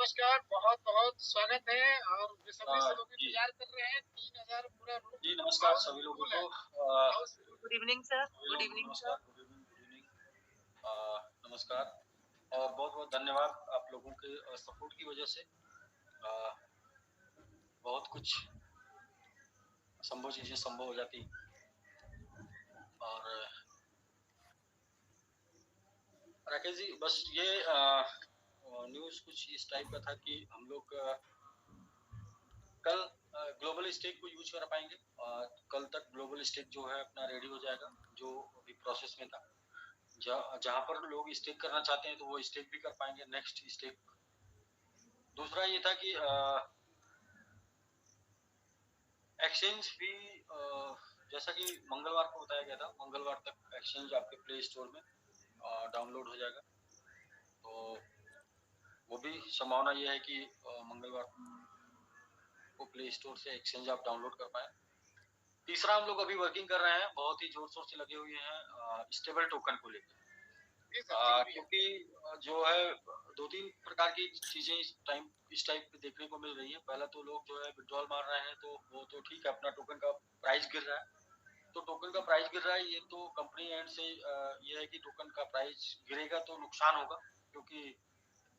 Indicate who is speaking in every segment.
Speaker 1: नमस्कार, बहुत बहुत स्वागत है। और बेसब्री से लोग इंतजार कर रहे हैं। 3000 पूरा रूम
Speaker 2: जी नमस्कार सभी लोगों को।
Speaker 1: Good evening sir. Good evening sir.
Speaker 2: Good evening. नमस्कार और बहुत बहुत धन्यवाद आप लोगों के सपोर्ट की वजह से बहुत कुछ चीजें संभव हो जाती। और राकेश जी, बस ये न्यूज़ कुछ इस टाइप का था कि हम लोग कल ग्लोबल स्टेक को यूज कर पाएंगे। कल तक ग्लोबल स्टेक जो है अपना रेडी हो जाएगा, जो अभी प्रोसेस में था। जहाँ पर लोग स्टेक करना चाहते हैं तो वो स्टेक भी कर पाएंगे नेक्स्ट स्टेक। दूसरा ये था कि एक्सचेंज भी जैसा कि मंगलवार को बताया गया था, मंगलवार तक एक्सचेंज आपके प्ले स्टोर में डाउनलोड हो जाएगा। तो वो भी संभावना ये है कि मंगलवार को प्ले स्टोर से एक्सचेंज आप डाउनलोड कर पाए। तीसरा, हम लोग अभी वर्किंग कर रहे हैं, बहुत ही जोर शोर से लगे हुए हैं स्टेबल टोकन को लेकर, क्योंकि जो है 2-3 प्रकार की चीजें इस टाइप पे देखने को मिल रही है। पहला तो लोग जो है विड्रॉल मार रहे हैं, तो वो तो ठीक है, अपना टोकन का प्राइस गिर रहा है। तो टोकन का प्राइस गिर रहा है, ये तो कंपनी एंड से ये है कि टोकन का प्राइस गिरेगा तो नुकसान होगा, क्योंकि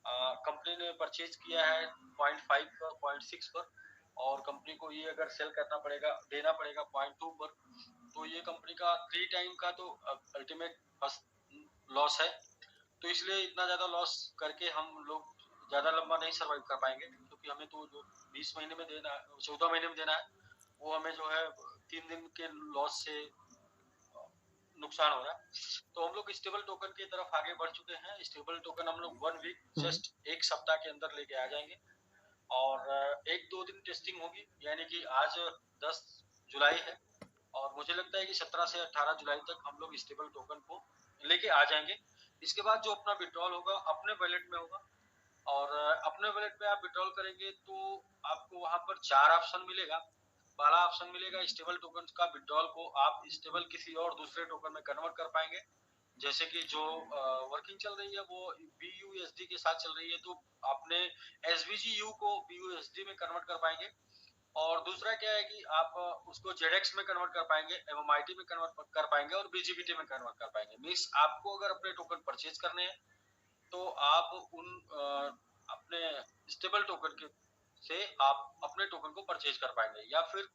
Speaker 2: कंपनी ने परचेज किया है 0.5 पर, 0.6 पर, और कंपनी को ये अगर सेल करना पड़ेगा, देना पड़ेगा 0.2 पर, तो ये कंपनी का 3 टाइम का तो अल्टीमेट लॉस है। तो इसलिए इतना ज्यादा लॉस करके हम लोग ज्यादा लंबा नहीं सर्वाइव कर पाएंगे, क्योंकि हमें तो जो 20 महीने में देना है, 14 महीने में देना है, वो हमें जो है 3 दिन के लॉस से नुकसान हो रहा है। तो हम लोग स्टेबल टोकन की तरफ आगे बढ़ चुके हैं। स्टेबल टोकन हम लोग 1 वीक, जस्ट एक सप्ताह के अंदर लेके आ जाएंगे। और 1-2 दिन टेस्टिंग होगी, यानी कि आज 10 जुलाई है और मुझे लगता है कि 17 से 18 जुलाई तक हम लोग स्टेबल टोकन को लेके आ जाएंगे। इसके बाद जो अपना विड्रॉल होगा अपने वॉलेट में होगा, और अपने वॉलेट में आप विड्रॉल करेंगे तो आपको वहां पर 4 ऑप्शन मिलेगा। पहला ऑप्शन मिलेगा स्टेबल टोकन का विड्रॉल को आप स्टेबल किसी और दूसरे टोकन में कन्वर्ट कर पाएंगे। जैसे कि जो वर्किंग चल रही है वो BUSD के साथ चल रही है, तो आपने SVGU को BUSD में कन्वर्ट कर पाएंगे। और दूसरा क्या है कि आप उसको ZX में कन्वर्ट कर पाएंगे, MMIT में कन्वर्ट कर पाएंगे और BGBT में कन्वर्ट कर पाएंगे। मीन्स आपको अगर अपने टोकन परचेज करने हैं तो आप उन अपने स्टेबल टोकन के से आप अपने टोकन को परचेज कर पाएंगे, या फिर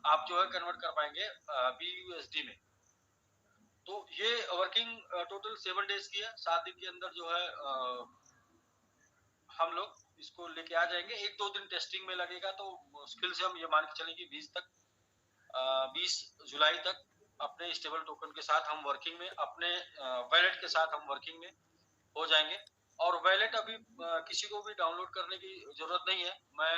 Speaker 2: आप जो है कन्वर्ट कर पाएंगे BUSD में। तो ये वर्किंग टोटल 7 डेज की है। 7 दिन के अंदर जो है हम लोग इसको लेके आ जाएंगे। 1-2 दिन टेस्टिंग में लगेगा, तो मुश्किल से हम ये मान के चलेंगे 20 जुलाई तक अपने स्टेबल टोकन के साथ हम वर्किंग में, अपने वैलेट के साथ हम वर्किंग में हो जाएंगे। और वैलेट अभी किसी को भी डाउनलोड करने की जरूरत नहीं है। मैं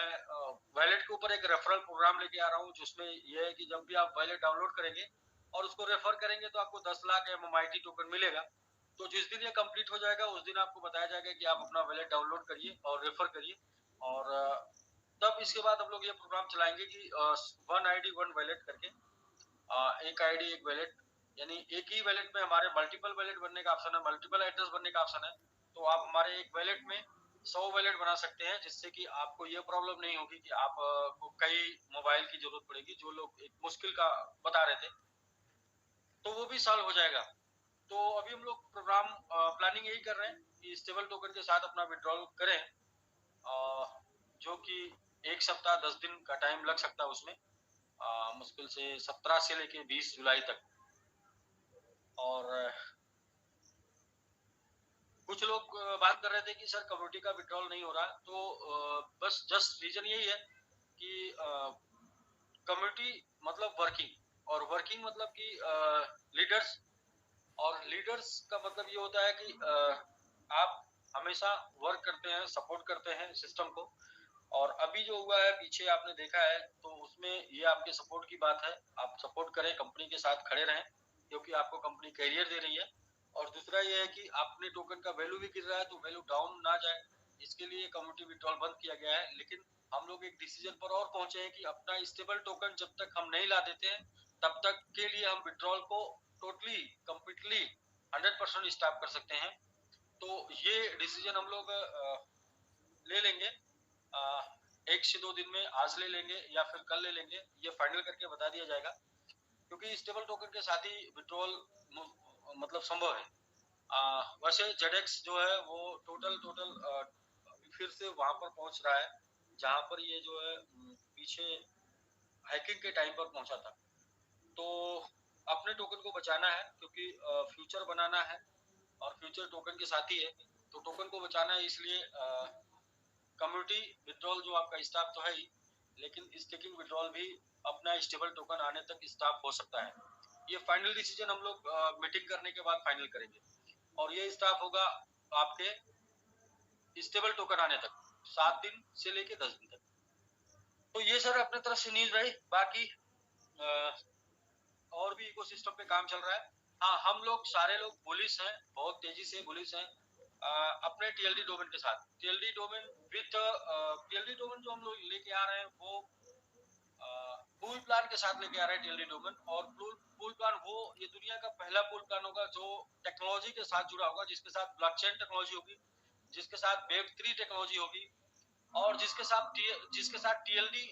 Speaker 2: वैलेट के ऊपर एक रेफरल प्रोग्राम लेके आ रहा हूँ, जिसमें यह है कि जब भी आप वैलेट डाउनलोड करेंगे और उसको रेफर करेंगे तो आपको 10 लाख MMIT टोकन मिलेगा। तो जिस दिन ये कंप्लीट हो जाएगा उस दिन आपको बताया जाएगा कि आप अपना वैलेट डाउनलोड करिए और रेफर करिए। और तब इसके बाद हम लोग ये प्रोग्राम चलाएंगे कि 1 ID 1 वैलेट करके, एक आईडी एक वैलेट, यानी एक ही वैलेट में हमारे मल्टीपल वैलेट बनने का ऑप्शन है, मल्टीपल एड्रेस बनने का ऑप्शन है। तो आप हमारे एक वैलेट में 100 वैलेट बना सकते हैं, जिससे कि आपको ये प्रॉब्लम नहीं होगी कि आप को कई मोबाइल की जरूरत पड़ेगी, जो लोग एक मुश्किल का बता रहे थे, तो वो भी सॉल्व हो जाएगा। तो अभी हम लोग प्रोग्राम प्लानिंग यही कर रहे हैं कि स्टेबल टोकन के साथ अपना विड्रॉल करें, जो कि 1 सप्ताह 10 दिन का टाइम लग सकता है उसमें, मुश्किल से 17 से लेके 20 जुलाई तक। और कुछ लोग बात कर रहे थे कि सर कम्युनिटी का विड्रॉल नहीं हो रहा, तो बस जस्ट रीजन यही है कि कम्युनिटी मतलब वर्किंग, और वर्किंग मतलब कि लीडर्स, और लीडर्स का मतलब ये होता है कि आप हमेशा वर्क करते हैं, सपोर्ट करते हैं सिस्टम को। और अभी जो हुआ है पीछे आपने देखा है, तो उसमें ये आपके सपोर्ट की बात है। आप सपोर्ट करें, कंपनी के साथ खड़े रहें, क्योंकि आपको कंपनी कैरियर दे रही है। और दूसरा ये है कि अपने टोकन का वैल्यू भी गिर रहा है, तो वैल्यू डाउन ना जाए, इसके लिए कम्युनिटी विड्रॉल बंद किया गया है। लेकिन हम लोग एक डिसीजन पर और पहुंचे हैं कि अपना स्टेबल टोकन जब तक हम नहीं ला देते हैं तब तक के लिए हम विड्रॉल को टोटली कंप्लीटली 100% स्टॉप कर सकते हैं। तो ये डिसीजन हम लोग ले 1 से 2 दिन में आज ले लेंगे या फिर कल ले लेंगे, ये फाइनल करके बता दिया जाएगा, क्योंकि स्टेबल टोकन के साथ ही विड्रॉल मतलब संभव है। वैसे जेडेक्स जो है वो टोटल फिर से वहां पर पहुंच रहा है जहां पर ये जो है पीछे हैकिंग के टाइम पर पहुंचा था। तो अपने टोकन को बचाना है, क्योंकि फ्यूचर बनाना है और फ्यूचर टोकन के साथ ही है, तो टोकन को बचाना है। इसलिए कम्युनिटी विड्रॉल जो आपका स्टाफ तो है ही, लेकिन स्टेकिंग विड्रॉल भी अपना स्टेबल टोकन आने तक स्टाफ हो सकता है। ये फाइनल डिसीजन हम लोग मीटिंग करने के बाद फाइनल करेंगे, और ये स्टाफ होगा आपके स्टेबल टोकन आने तक 7 दिन से लेके 10 दिन तक। तो ये सर अपने तरफ से न्यूज रही। बाकी और भी इकोसिस्टम पे काम चल रहा है। हाँ, हम लोग सारे लोग बुलिश हैं, बहुत तेजी से बुलिश हैं अपने टीएलडी डोमेन के साथ। TLD domain with TLD domain जो हम लोग लेके आ रहे हैं वो पूल प्लान के साथ लेके आ रहे हैं टीएलडी डोमेन। और पूल प्लान वो ये दुनिया का पहला पूल प्लान होगा जो टेक्नोलॉजी के साथ जुड़ा होगा, जिसके साथ ब्लॉकचेन टेक्नोलॉजी होगी, जिसके साथ वेब3 टेक्नोलॉजी होगी, और जिसके साथ टीएलडी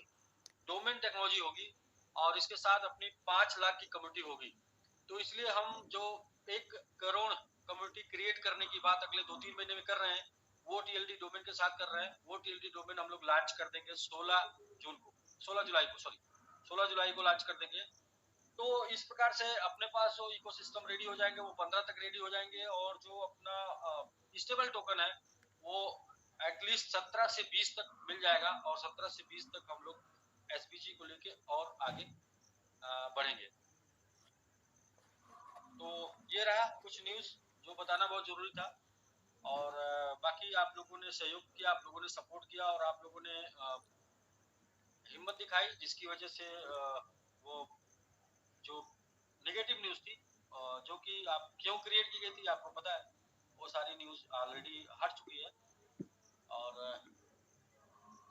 Speaker 2: डोमेन टेक्नोलॉजी होगी, और इसके साथ अपनी 5 लाख की कम्युनिटी होगी। तो इसलिए हम जो 1 करोड़ कम्युनिटी क्रिएट करने की बात अगले 2-3 महीने में कर रहे हैं, वो टीएलडी डोमेन के साथ कर रहे हैं। वो टीएलडी डोमेन हम लोग लॉन्च कर देंगे 16 जुलाई को लॉन्च कर देंगे। तो इस प्रकार से अपने पास जो इकोसिस्टम रेडी हो जाएंगे वो 15 तक रेडी हो जाएंगे, और जो अपना स्टेबल टोकन है वो एटलीस्ट 17 से 20 तक मिल जाएगा, और 17 से 20 तक हम लोग एसपीजी को लेके और आगे बढ़ेंगे। तो ये रहा कुछ न्यूज जो बताना बहुत जरूरी था। और बाकी आप लोगों ने सहयोग किया, आप लोगों ने सपोर्ट किया, और आप लोगों ने हिम्मत दिखाई, जिसकी वजह से वो जो नेगेटिव न्यूज थी जो कि आप क्यों क्रिएट की गई थी आपको पता है, वो सारी न्यूज ऑलरेडी हट चुकी है, और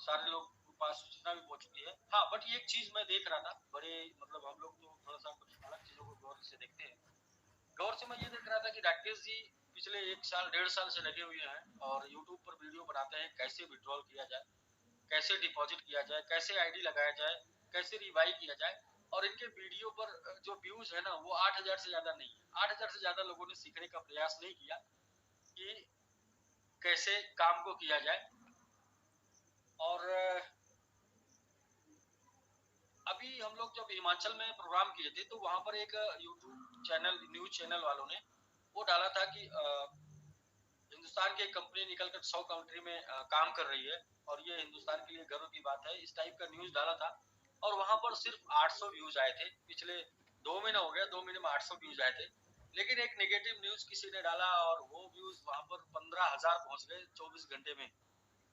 Speaker 2: सारे लोग के पास सूचना भी पहुंच चुकी है। हाँ, बट एक चीज मैं देख रहा था, बड़े मतलब हम लोग तो थोड़ा सा कुछ अलग चीजों को गौर से देखते हैं। गौर से मैं ये देख रहा था कि राकेश जी पिछले 1 साल 1.5 साल से लगे हुए हैं, और यूट्यूब पर वीडियो बनाते हैं कैसे विड्रॉल किया जाए, कैसे डिपॉजिट किया जाए, कैसे आईडी लगाया जाए, कैसे रिवाई किया जाए। और इनके वीडियो पर जो व्यूज है ना वो 8000 से ज्यादा नहीं है। 8000 से ज्यादा लोगों ने सीखने का प्रयास नहीं किया कि कैसे काम को किया जाए। और अभी हम लोग जब हिमाचल में प्रोग्राम किए थे तो वहां पर एक यूट्यूब चैनल, न्यूज चैनल वालों ने वो डाला था कि हिंदुस्तान की एक कंपनी निकलकर 100 कंट्री में काम कर रही है, और ये हिंदुस्तान के लिए गर्व की बात है। इस टाइप का न्यूज डाला था, और वहां पर सिर्फ 800 व्यूज आए थे। पिछले 2 महीने हो गए, 2 महीने में 800 व्यूज आए थे। लेकिन एक नेगेटिव न्यूज किसी ने डाला, और वो व्यूज वहां पर 15,000 पहुंच गए 24 घंटे में।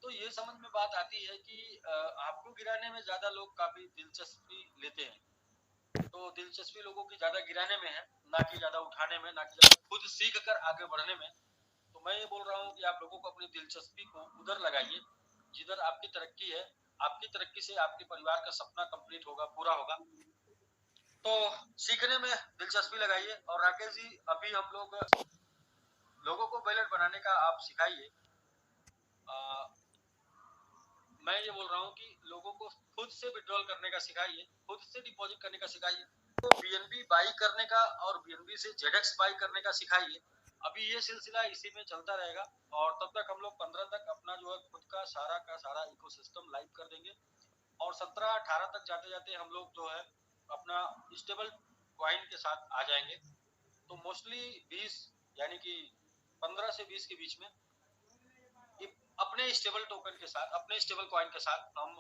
Speaker 2: तो ये समझ में बात आती है कि आपको गिराने में ज्यादा लोग काफी दिलचस्पी लेते हैं। तो दिलचस्पी लोगों की ज्यादा गिराने में है, ना कि ज्यादा उठाने में, ना कि ज्यादा खुद सीख कर आगे बढ़ने में। तो मैं ये बोल रहा हूँ कि आप लोगों को अपनी दिलचस्पी को उधर लगाइए जिधर आपकी तरक्की है। आपकी तरक्की से आपके परिवार का सपना कंप्लीट होगा, पूरा होगा। तो सीखने में दिलचस्पी लगाइए। और राकेश जी, अभी हम लोगों को बैलेट बनाने का आप सिखाइए। मैं ये बोल रहा हूँ कि लोगों को खुद से विड्रॉल करने का सिखाइए, खुद से डिपॉजिट करने का सिखाइए, तो बीएनबी बाई करने का और बीएनबी से जेडेक्स बाई करने का सिखाइए। अभी ये सिलसिला इसी में चलता रहेगा, और तब तक हम लोग 15 तक अपना जो है खुद का सारा इकोसिस्टम लाइव कर देंगे, और 17-18 तक जाते जाते हम लोग जो है अपना स्टेबल कॉइन के साथ आ जाएंगे। तो मोस्टली 20 यानी कि 15 से 20 के बीच में अपने स्टेबल टोकन के साथ, अपने स्टेबल कॉइन के साथ हम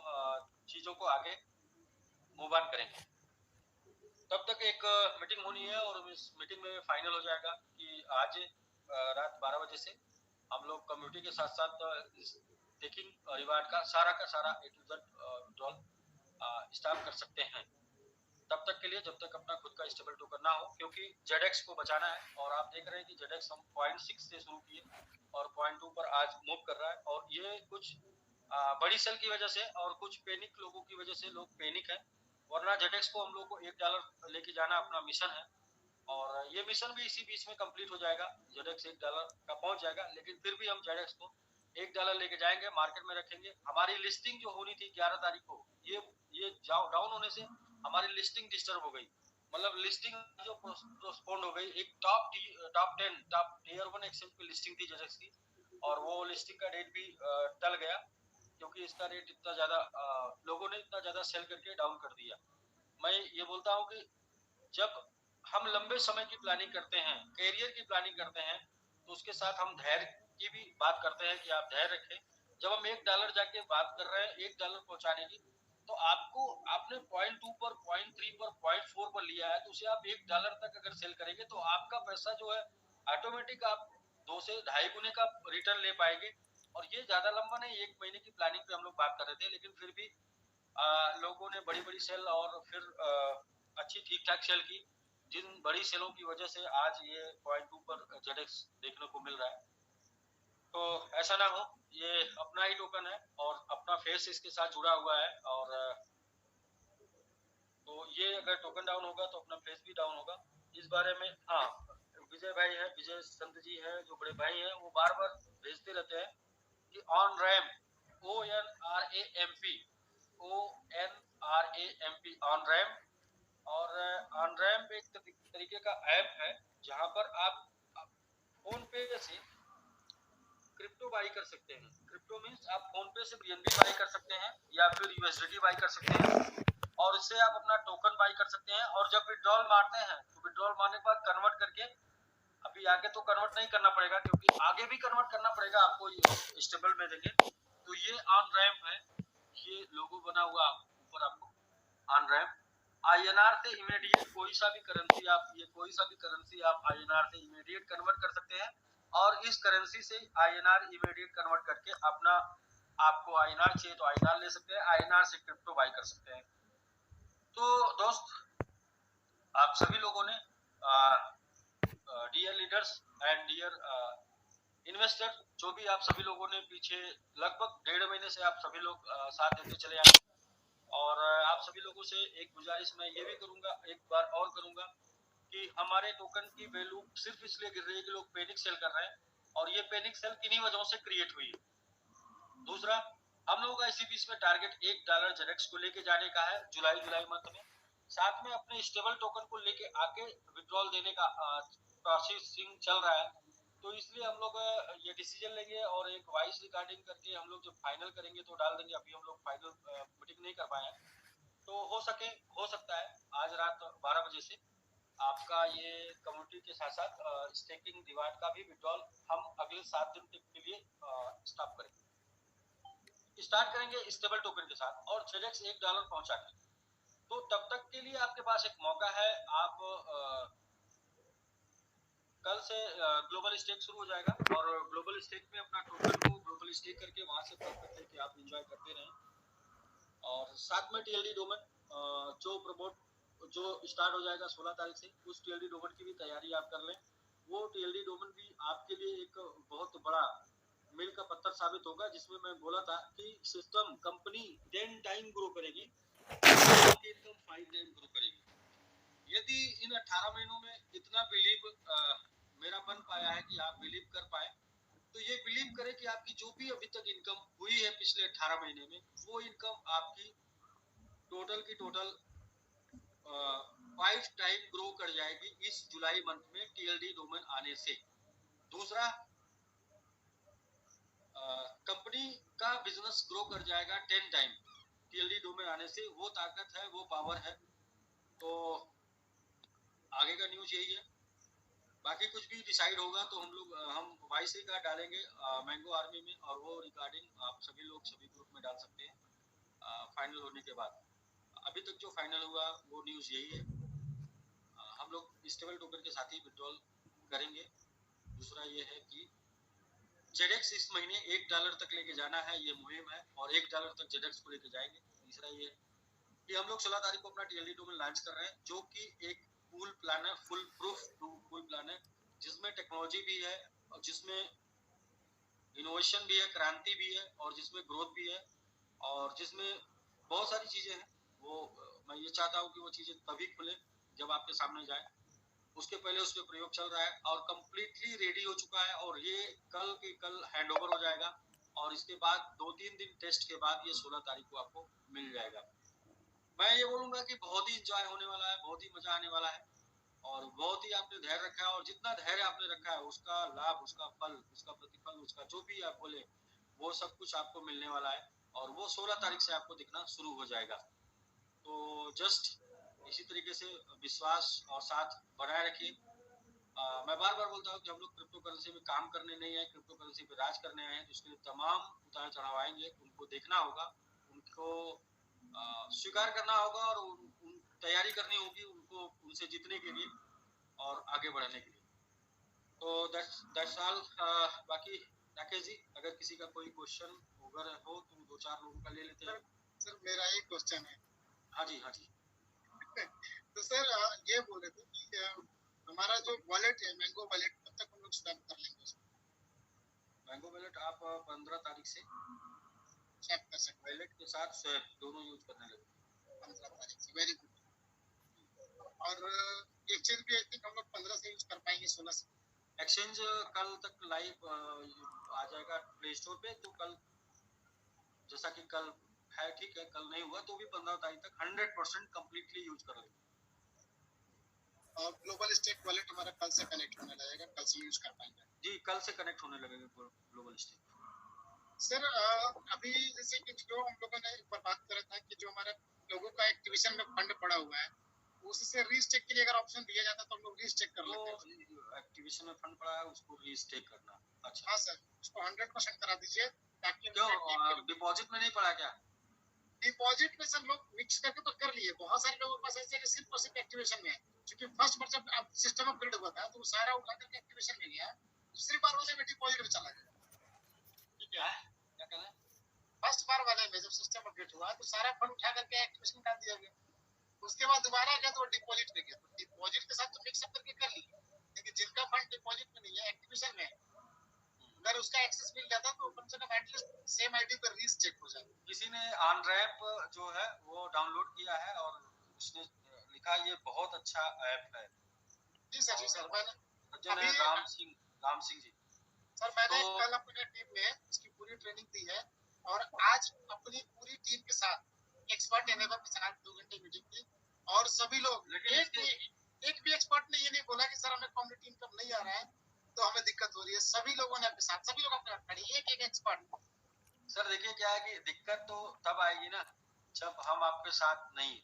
Speaker 2: चीजों को आगे मूव ऑन करेंगे। तब तक एक मीटिंग होनी है, और इस मीटिंग में फाइनल हो जाएगा कि आज रात 12 बजे से हम लोग कम्युनिटी के साथ साथ टेकिंग रिवार्ड का सारा A to Z withdrawal start कर सकते हैं। तब तक के लिए जब तक अपना खुद का स्टेबल टोकन ना हो, क्योंकि जेडेक्स को बचाना है। और आप देख रहे हैं कि जेडेक्स हम 0.6 से शुरू किए और 0.2 पर आज मूव कर रहा है, और ये कुछ बड़ी सेल की वजह से और कुछ पैनिक लोगों की वजह से लोग पैनिक है। वरना जेडेक्स को हम लोग को $1 लेके जाना अपना मिशन है, और ये मिशन भी इसी बीच में कंप्लीट हो जाएगा। जेडेक्स $1 का पहुंच जाएगा, लेकिन फिर भी हम जेडेक्स को $1 लेके जाएंगे, मार्केट में रखेंगे। हमारी लिस्टिंग जो होनी थी 11 तारीख को, ये डाउन होने से हमारी लिस्टिंग डिस्टर्ब हो गई। मतलब लिस्टिंग जो पोस्टपोन हो गई। एक टॉप 10 टॉप टियर 1 एक्सचेंज पे लिस्टिंग थी जेडेक्स की, और वो लिस्टिंग का डेट भी टल गया, क्योंकि इसका रेट इतना ज्यादा लोगों ने इतना ज्यादा सेल करके डाउन कर दिया। मैं ये बोलता हूँ कि जब हम लंबे समय की प्लानिंग करते हैं, कैरियर की प्लानिंग करते हैं, तो उसके साथ हम धैर्य की भी बात करते हैं कि आप धैर्य रखें। जब हम $1 जाके बात कर रहे हैं $1 पहुंचाने की, तो आपने $0.2 पर, $0.3 पर, $0.4 पर लिया है, तो उसे आप $1 तक अगर सेल करेंगे तो आपका पैसा जो है ऑटोमेटिक आप 2 से ढाई गुने का रिटर्न ले पाएंगे। और ये ज्यादा लंबा नहीं, 1 महीने की प्लानिंग पे हम लोग बात कर रहे थे, लेकिन फिर भी लोगों ने बड़ी बड़ी सेल और फिर अच्छी ठीक ठाक सेल की, जिन बड़ी सेलों की वजह से आज ये 0.2 पर जेडेक्स देखने को मिल रहा है। तो ऐसा ना हो, ये अपना ही टोकन है और अपना फेस इसके साथ जुड़ा हुआ है, और तो ये अगर टोकन डाउन होगा तो अपना फेस भी डाउन होगा। इस बारे में हाँ, विजय भाई है, विजय संत जी है जो बड़े भाई हैं, वो बार बार भेजते रहते हैं कि on ramp, ONRAMP, ONRAMP, on ramp. और ऑन रैम्प एक तरीके का ऐप है जहां पर आप फोन पे से क्रिप्टो बाई कर सकते हैं। क्रिप्टो मीन्स आप फोन पे से BNB बाई कर सकते हैं या फिर USDT बाई कर सकते हैं, और इससे आप अपना टोकन बाई कर सकते हैं। और जब विड्रॉल मारते हैं तो विड्रॉल मारने के बाद कन्वर्ट करके, अभी आगे तो कन्वर्ट नहीं करना पड़ेगा क्योंकि आगे भी कन्वर्ट करना पड़ेगा आपको, स्टेबल में देंगे। तो ये ऑन रैम्प है, ये लोगो बना हुआ ऊपर आपको ऑन रैम्प। INR से इमीडिएट कोई सा भी करेंसी आप INR से इमीडिएट कन्वर्ट कर सकते हैं, और इस करेंसी से INR इमीडिएट कन्वर्ट करके अपना, आपको INR चाहिए तो INR ले सकते हैं, INR से क्रिप्टो बाई कर सकते हैं। तो दोस्त, आप सभी लोगों ने dear leaders and dear investor, जो भी आप सभी लोगों ने पीछे लगभग 1.5 महीने से आप सभी लोग साथ देते चले आए, और आप सभी लोगों से एक गुजारिश मैं ये भी करूंगा, एक बार और करूंगा, कि हमारे टोकन की वैल्यू सिर्फ इसलिए गिर रही है कि लोग पैनिक सेल कर रहे हैं, और ये पैनिक सेल किन्हीं वजहों से क्रिएट हुई है। दूसरा, हम लोगों का इसी बीच में टारगेट $1 जेडेक्स को लेके जाने का है जुलाई मंथ में। साथ में अपने स्टेबल टोकन को लेके आके विड्रॉल देने का प्रोसेसिंग चल रहा है। तो इसलिए हम लोग ये डिसीजन लेंगे, और एक वाइस रिगार्डिंग करके हम लोग जब फाइनल करेंगे तो डाल देंगे। अभी हम लोग फाइनल मीटिंग नहीं कर पाए हैं, तो हो सकता है आज रात 12 बजे से आपका ये कम्युनिटी के साथ साथ स्टेकिंग डिवाइड का भी विड्रॉल हम अगले 7 दिन तक के लिए स्टार्ट करेंगे स्टेबल टोकन के साथ, और जेडेक्स $1 पहुंचा के। तो तब तक के लिए आपके पास एक मौका है, आप कल से ग्लोबल स्टेक शुरू हो जाएगा, और ग्लोबल स्टेक में अपना टोकन को ग्लोबल स्टेक करके वहां से प्रॉफिट लेके आप एंजॉय करते रहें। और साथ में TLD डोमेन जो स्टार्ट हो जाएगा 16 तारीख से, उस TLD डोमेन की भी तैयारी आप कर लें। वो TLD डोमेन भी आपके लिए एक बहुत बड़ा मील का पत्थर साबित होगा, जिसमें मैं बोला था कि सिस्टम कंपनी 10 टाइम ग्रो करेगी, इनकम 5 टाइम ग्रो करेगी। यदि इन 18 महीनों में इतना बिलीव मेरा बन पाया है कि आप बिलीव कर पाए, तो ये बिलीव करें कि आपकी जो भी अभी तक इनकम हुई है पिछले 18 महीने में, वो इनकम आपकी टोटल की टोटल 5 टाइम ग्रो कर जाएगी इस जुलाई मंथ में TLD डोमेन आने से। दूसरा, कंपनी का बिजनेस ग्रो कर जाएगा 10 टाइम TLD डोमेन आने से। वो ताकत है, वो पावर है। तो आगे का न्यूज यही है। बाकी कुछ भी डिसाइड होगा तो हम वाइस रिकॉर्ड डालेंगे मैंगो आर्मी में, और वो रिकॉर्डिंग आप सभी लोग सभी ग्रुप में डाल सकते हैं फाइनल होने के बाद। अभी तक जो फाइनल हुआ वो न्यूज यही है। हम लोग स्टेबल टोकन के साथ ही विड्रॉल करेंगे। दूसरा ये है कि जेडेक्स इस महीने $1 तक लेके जाना है, ये मुहिम है, और $1 तक जेडेक्स को लेके जाएंगे। तीसरा ये कि हम लोग 16 तारीख को अपना TLD डोमेन लॉन्च कर रहे हैं, जो कि एक फुल प्लान है, फुल प्रूफ फुल प्लान है, जिसमें टेक्नोलॉजी भी है, और जिसमें इनोवेशन भी है, क्रांति भी है, और जिसमें ग्रोथ भी है, और जिसमें बहुत सारी चीजें हैं। वो मैं ये चाहता हूँ कि वो चीजें तभी खुले जब आपके सामने जाए। उसके पहले उस पर प्रयोग चल रहा है और कंप्लीटली रेडी हो चुका है, और ये कल के कल हैंडओवर हो जाएगा। और इसके बाद 2-3 दिन टेस्ट के बाद ये 16 तारीख को आपको मिल जाएगा। मैं ये बोलूंगा कि बहुत ही इंजॉय होने वाला है, बहुत ही मजा आने वाला है और बहुत ही आपने धैर्य रखा है और जितना धैर्य आपने रखा है उसका लाभ, उसका फल, उसका प्रतिफल, उसका जो भी आप बोले वो सब कुछ आपको मिलने वाला है और वो 16 तारीख से आपको दिखना शुरू हो जाएगा। तो जस्ट इसी तरीके से विश्वास और साथ बनाए रखिए। मैं बार बार बोलता हूँ कि हम लोग क्रिप्टो करेंसी में काम करने नहीं है, क्रिप्टो करेंसी पे राज करने आए हैं। तो उसके लिए तमाम उतार चढ़ाव आएंगे, उनको देखना होगा, उनको स्वीकार करना होगा और उन तैयारी करनी होगी उनको, उनसे जीतने के लिए और आगे बढ़ने के लिए। तो दैट्स ऑल। बाकी राकेश जी, अगर किसी का कोई क्वेश्चन अगर हो तो 2-4 लोगों का ले लेते हैं।
Speaker 1: सर मेरा एक क्वेश्चन है।
Speaker 2: हाँ जी, हाँ जी।
Speaker 1: तो सर ये बोल रहे थे कि हमारा जो वॉलेट है मैंगो वॉलेट, कब तक हम लोग स्वैप कर लेंगे उसको?
Speaker 2: मैंगो वॉलेट आप 15 तारीख से
Speaker 1: स्वैप कर सकते हैं
Speaker 2: वॉलेट के साथ स्वैप दोनों यूज करने लगे
Speaker 1: 15 तारीख से। Very good. और एक्सचेंज भी आई थिंक हम लोग 15 से यूज कर पाएंगे, 16 से।
Speaker 2: एक्सचेंज कल तक लाइव आ जाएगा प्ले स्टोर पे। तो कल जैसा कि कल है, ठीक है, कल नहीं हुआ तो भी 15 तारीख तक 100% कंप्लीटली यूज कर लेंगे।
Speaker 1: और ग्लोबल स्टेक वॉलेट हमारा कल से कनेक्ट होने लगेगा, कल से यूज कर पाएंगे।
Speaker 2: जी, कल से कनेक्ट होने लगेगा ग्लोबल स्टेक।
Speaker 1: सर अभी जैसे कि जो हम लोगों ने एक बार बात करा था कि जो हमारा लोगों का एक्टिवेशन में फंड पड़ा हुआ है, उससे रीस्टेक के लिए अगर ऑप्शन दिया जाता तो हम लोग रीस्टेक कर लेते हैं।
Speaker 2: एक्टिवेशन में फंड पड़ा है उसको रीस्टेक करना। अच्छा
Speaker 1: हाँ सर, उसको 100% करा दीजिए ताकि
Speaker 2: क्यों डिपॉजिट में नहीं पड़ा क्या?
Speaker 1: डिपॉजिट में सर लोग मिक्स करके तो कर लिए, बहुत सारे लोगों के पास ऐसे कि सिर्फ और सिर्फ एक्टिवेशन में है। क्योंकि फर्स्ट बार जब अब सिस्टम अपग्रेड हुआ था तो वो सारा उठा करके एक्टिवेशन में गया, दूसरी बार वाले में डिपॉजिट में चला गया। ठीक है,
Speaker 2: क्या कहना है?
Speaker 1: फर्स्ट बार वाले में जब सिस्टम अपडेट हुआ तो सारा फंड उठा करके एक्टिवेशन कर दिया गया, उसके बाद दोबारा गया तो वो डिपॉजिट में गया। तो डिपॉजिट के साथ तो मिक्सअप करके कर लिया, लेकिन जिनका फंड डिपॉजिट में नहीं है, एक्टिवेशन में है, अगर उसका एक्सेस मिल जाता तो कम से कम एटलीस्ट सेम आईडी पर रीचेक हो जाता।
Speaker 2: किसी ने ऑनरैप जो है वो डाउनलोड किया है और उसने लिखा ये बहुत अच्छा ऐप है।
Speaker 1: जी सर, जी सर, मैंने
Speaker 2: सज्जन है राम सिंह जी।
Speaker 1: सर मैंने कल अपने टीम में इसकी पूरी ट्रेनिंग दी है और आज अपनी पूरी टीम के साथ एक्सपर्ट एनेबल के साथ 2 घंटे मीटिंग की और सभी लोग एक भी एक्सपर्ट ने ये नहीं बोला कि सर हमें कम्युनिटी इनकम नहीं आ रहा है तो हमें दिक्कत हो रही है। सभी लोगों ने अपने साथ, सभी लोग अपने साथ खड़े, एक एक्सपर्ट।
Speaker 2: सर देखिए क्या है कि दिक्कत तो तब आएगी ना जब हम आपके साथ नहीं,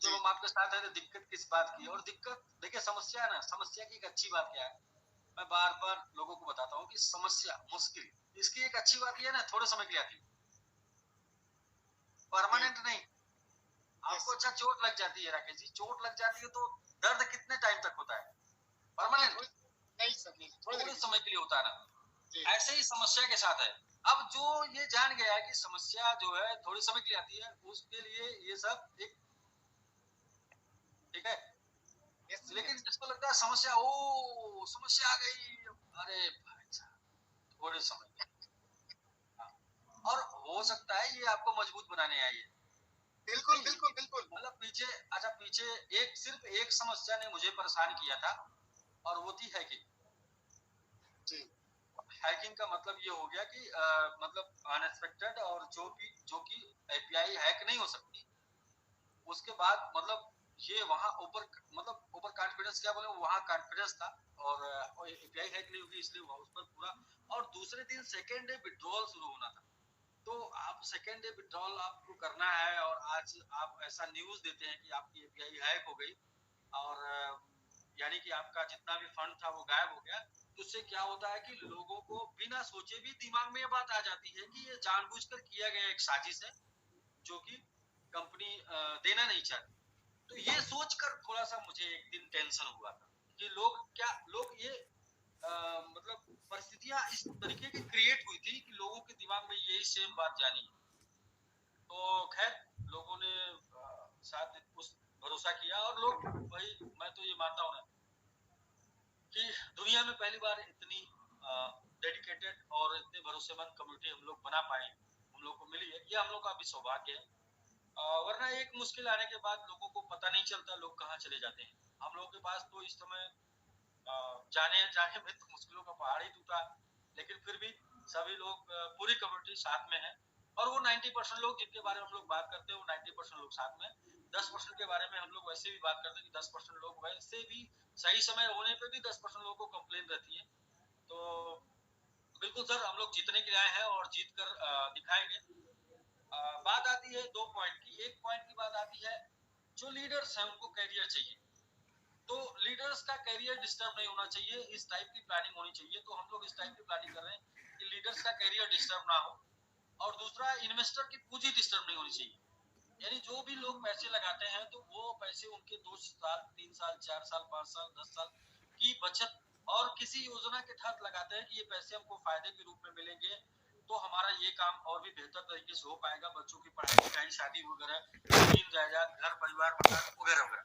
Speaker 2: जब हम आपके साथ है तो दिक्कत किस बात की? और दिक्कत देखिए समस्या है ना, समस्या की एक अच्छी बात क्या है, मैं बार बार लोगों को बताता हूँ कि समस्या मुश्किल, इसकी एक अच्छी बात यह है ना, थोड़े समय के लिए आती है, परमानेंट नहीं। आपको अच्छा चोट लग जाती है राकेश जी, चोट लग जाती है तो दर्द कितने टाइम तक होता है? परमानेंट
Speaker 1: नहीं सर, नहीं,
Speaker 2: थोड़े समय के लिए होता है ना। ऐसे ही समस्या के साथ है। अब जो ये जान गया है कि समस्या जो है थोड़े समय के लिए आती है, उसके लिए ये सब एक ठीक है। लेकिन जिसको लगता है समस्या, ओ समस्या आ गई, अरे भाई साहब थोड़े समय के लिए, और हो सकता है ये आपको मजबूत बनाने आई है।
Speaker 1: बिल्कुल बिल्कुल बिल्कुल।
Speaker 2: मतलब पीछे, अच्छा पीछे एक सिर्फ एक समस्या ने मुझे परेशान किया था और वो थी हैकिंग।
Speaker 1: जी,
Speaker 2: हैकिंग का मतलब ये हो गया कि मतलब अनएक्सपेक्टेड और जो कि एपीआई हैक नहीं हो सकती, उसके बाद मतलब ये वहां ऊपर मतलब ओवर कॉन्फिडेंस क्या बोले, वहां कॉन्फिडेंस था और एपीआई हैक नहीं होगी इसलिए उस पर पूरा। और दूसरे दिन सेकेंड डे विड्रॉल शुरू होना था, तो आप सेकेंड डे विड्रॉल आपको करना है और आज आप ऐसा न्यूज देते हैं कि आपकी एपीआई हैक हो गई और यानी कि आपका जितना भी फंड था वो गायब हो गया। तो उससे क्या होता है कि लोगों को बिना सोचे भी दिमाग में ये बात आ जाती है कि ये जानबूझकर किया गया एक साजिश है जो कि कंपनी देना नहीं चाहती। तो ये सोचकर थोड़ा सा मुझे एक दिन टेंशन हुआ था कि लोग ये मतलब परिस्थितियां इस तरीके की क्रिएट हुई थी कि लोगों के दिमाग में यही सेम बात जानी। तो खैर लोगों ने शायद उस भरोसा किया और लोग वही, मैं तो ये मानता हूँ ना कि दुनिया में पहली बार इतनी डेडिकेटेड और इतने भरोसेमंद कम्युनिटी हम लोग बना पाए, हम लोग को मिली है, ये हम लोग का भी सौभाग्य है। वरना एक मुश्किल आने के बाद लोगों को पता नहीं चलता लोग कहाँ चले जाते हैं। हम लोगों के पास तो इस समय जाने जाने में तो मुश्किलों का पहाड़ ही टूटा, लेकिन फिर भी सभी लोग पूरी कम्युनिटी साथ में है, और वो 90% लोग जिनके बारे में हम लोग बात करते हैं वो 90% लोग साथ में। 10% के बारे में हम लोग वैसे भी बात करते हैं कि 10% लोग वैसे भी सही समय होने पे भी 10% लोगों को कंप्लेन रहती है। तो बिल्कुल सर, हम लोग जीतने के लिए आए हैं और जीत कर दिखाएंगे। बात आती है 2 पॉइंट की। एक पॉइंट की बात आती है, जो लीडर्स हैं उनको कैरियर चाहिए, तो लीडर्स का कैरियर डिस्टर्ब नहीं होना चाहिए, इस टाइप की प्लानिंग होनी चाहिए। तो हम लोग इस टाइप की प्लानिंग कर रहे हैं कि लीडर्स का कैरियर डिस्टर्ब ना हो, और दूसरा इन्वेस्टर की पूंजी डिस्टर्ब नहीं होनी चाहिए। यानी जो भी लोग पैसे लगाते हैं तो वो पैसे उनके 2 साल 3 साल 4 साल 5 साल 10 साल की बचत और किसी योजना के तहत लगाते हैं कि ये पैसे हमको फायदे के रूप में मिलेंगे, तो हमारा ये काम और भी बेहतर तरीके से हो पाएगा, बच्चों की पढ़ाई लिखाई शादी वगैरह, जमीन जायदाद घर परिवार मकान वगैरह वगैरह।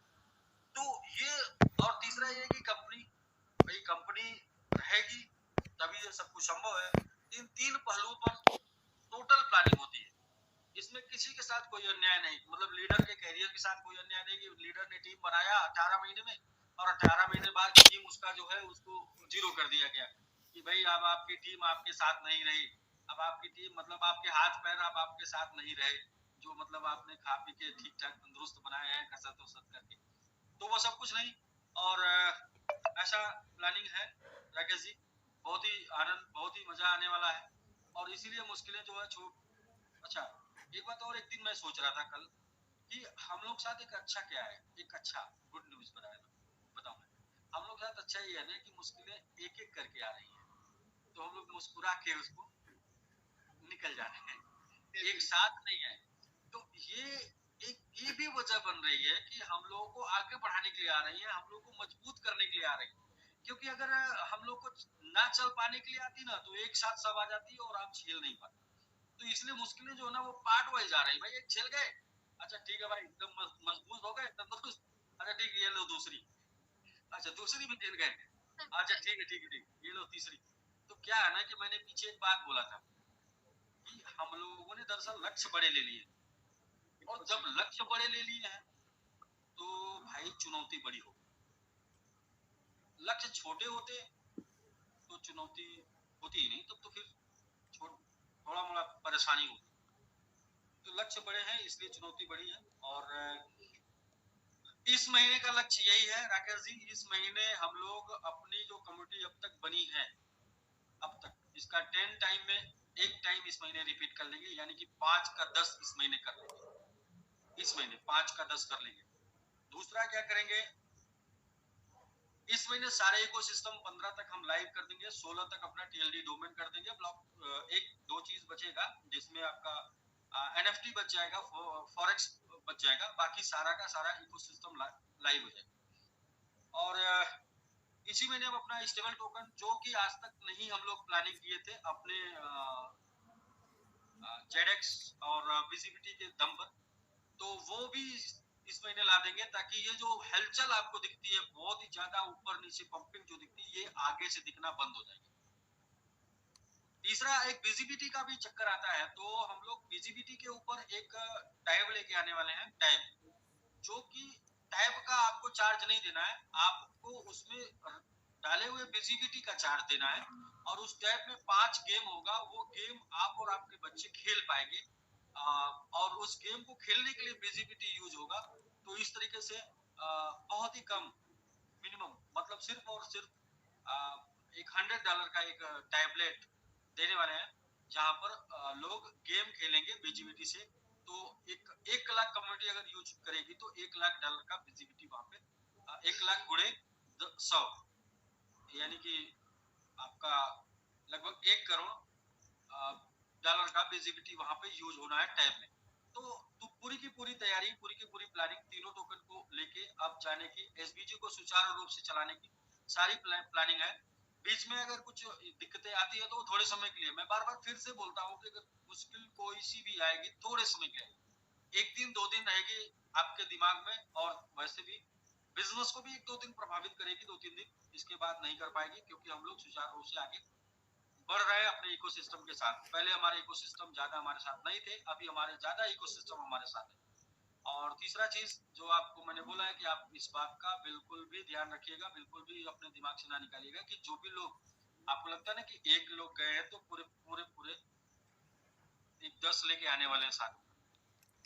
Speaker 2: तो ये, और तीसरा ये कि कंपनी, भाई कंपनी रहेगी तभी ये सब कुछ संभव है। इन 3 पहलुओं पर टोटल प्लानिंग होती है। इसमें किसी के साथ कोई अन्याय नहीं, मतलब लीडर के कैरियर के साथ कोई अन्याय नहीं कि लीडर ने टीम बनाया 18 महीने में और 18 महीने बाद टीम उसका जो है उसको जीरो कर दिया गया कि भाई अब आपकी टीम आपके साथ नहीं रही, अब आपकी टीम मतलब आपके हाथ पैर अब आपके साथ नहीं रहे, जो मतलब आपने खा पी के ठीक ठाक तंदुरुस्त बनाया है कसरत वसरत करके, तो वो सब कुछ नहीं। और ऐसा प्लानिंग है राकेश जी, बहुत ही आनंद, बहुत ही मजा आने वाला है, और इसीलिए मुश्किलें जो है अच्छा, एक बात और, एक दिन मैं सोच रहा था कल कि हम लोग साथ एक अच्छा क्या है, एक अच्छा गुड न्यूज बताऊं मैं, हम लोग साथ अच्छा ये है ना कि मुश्किलें एक एक करके आ रही हैं, तो हम लोग मुस्कुरा के उसको निकल जा रहे हैं, एक साथ नहीं है। तो ये भी वजह बन रही है कि हम लोगों को आगे बढ़ाने के लिए आ रही है, हम लोग को मजबूत करने के लिए आ रही है, क्योंकि अगर हम लोग को ना चल पाने के लिए आती ना तो एक साथ सब आ जाती है और आप झेल नहीं पाते। तो इसलिए मुश्किलें जो है ना वो पार्ट वाइज आ रही है। भाई एक झेल गए, अच्छा ठीक है भाई, एकदम मजबूत हो गए तंदुरुस्त, अच्छा ठीक है ये लो दूसरी, अच्छा दूसरी भी झेल गए, अच्छा ठीक है ठीक है ठीक है, ये लो तीसरी। तो क्या है ना कि मैंने पीछे एक बात बोला था कि हम लोगों ने दरअसल लक्ष्य बड़े ले लिए, और जब लक्ष्य बड़े ले लिए हैं तो भाई चुनौती बड़ी हो। लक्ष्य छोटे होते तो चुनौती होती ही नहीं, तब तो फिर थोड़ा मोड़ा परेशानी होती। तो लक्ष्य बड़े हैं इसलिए चुनौती बड़ी है। और इस महीने का लक्ष्य यही है राकेश जी, इस महीने हम लोग अपनी जो कम्युनिटी अब तक बनी है, अब तक इसका 10 टाइम में एक टाइम इस महीने रिपीट कर लेंगे, यानी कि 5 का 10 इस महीने कर लेंगे, इस महीने 5 का 10 कर लेंगे। दूसरा क्या करेंगे, इस महीने सारे इकोसिस्टम 15 तक हम लाइव कर देंगे, 16 तक अपना TLD डोमेन कर देंगे। ब्लॉक एक दो चीज बचेगा जिसमें आपका NFT बच जाएगा, फॉरेक्स बच जाएगा, बाकी सारा का सारा इकोसिस्टम लाइव हो जाएगा। और इसी महीने हम अपना स्टेबल टोकन, जो कि आज तक नहीं हम लोग प्लानिंग किए थे अपने जेडेक्स और विजिबिलिटी के दम पर, तो वो भी इस महीने ला देंगे, ताकि ये जो हलचल आपको दिखती है बहुत ही ज्यादा ऊपर नीचे पंपिंग जो दिखती है, ये आगे से दिखना बंद हो जाएगी। तीसरा एक विजिबिलिटी का भी चक्कर आता है, तो हम लोग विजिबिलिटी के ऊपर एक टैब लेके आने वाले हैं, टैब, जो कि टैब का आपको चार्ज नहीं देना है, आपको उसमें डाले हुए विजिबिलिटी का चार्ज देना है, और उस टैब में 5 गेम होगा, वो गेम आप और आपके बच्चे खेल पाएंगे, और उस गेम को खेलने के लिए विजिबिलिटी यूज होगा। तो इस तरीके से बहुत ही कम, मिनिमम मतलब सिर्फ और सिर्फ एक $100 का एक टैबलेट देने वाले हैं, जहां पर लोग गेम खेलेंगे विजिबिलिटी से। तो 1 लाख कम्युनिटी अगर यूज करेगी तो $1 लाख का विजिबिलिटी वहां पे 1 लाख गुणे 100, यानी कि आपका लगभग 1 करोड़ का विजिबिलिटी वहां पे यूज होना है टैब में। तो पूरी की पूरी तैयारी, पूरी की पूरी प्लानिंग तीनों टोकन को लेके अब जाने की, SBG को सुचारू रूप से चलाने की सारी प्लानिंग है। बीच में अगर कुछ दिक्कतें आती है तो थोड़े समय के लिए, मैं बार बार फिर से बोलता हूँ कि अगर मुश्किल कोई सी भी आएगी थोड़े समय के लिए, 1 दिन 2 दिन रहेगी आपके दिमाग में, और वैसे भी बिजनेस को भी 1-2 दिन प्रभावित करेगी, 2-3 दिन, इसके बाद नहीं कर पाएगी, क्योंकि हम लोग सुचारू रूप से आगे बढ़ रहे हैं अपने इकोसिस्टम के साथ। पहले हमारे इकोसिस्टम ज्यादा हमारे साथ नहीं थे, अभी हमारे ज्यादा इकोसिस्टम हमारे साथ है। और तीसरा चीज जो आपको मैंने बोला है कि आप इस बात का बिल्कुल भी ध्यान रखिएगा, बिल्कुल भी अपने दिमाग से ना निकालिएगा कि जो भी लोग आपको लगता है ना कि एक लोग गए हैं तो पूरे पूरे पूरे 10 लेके आने वाले हैं साथ में,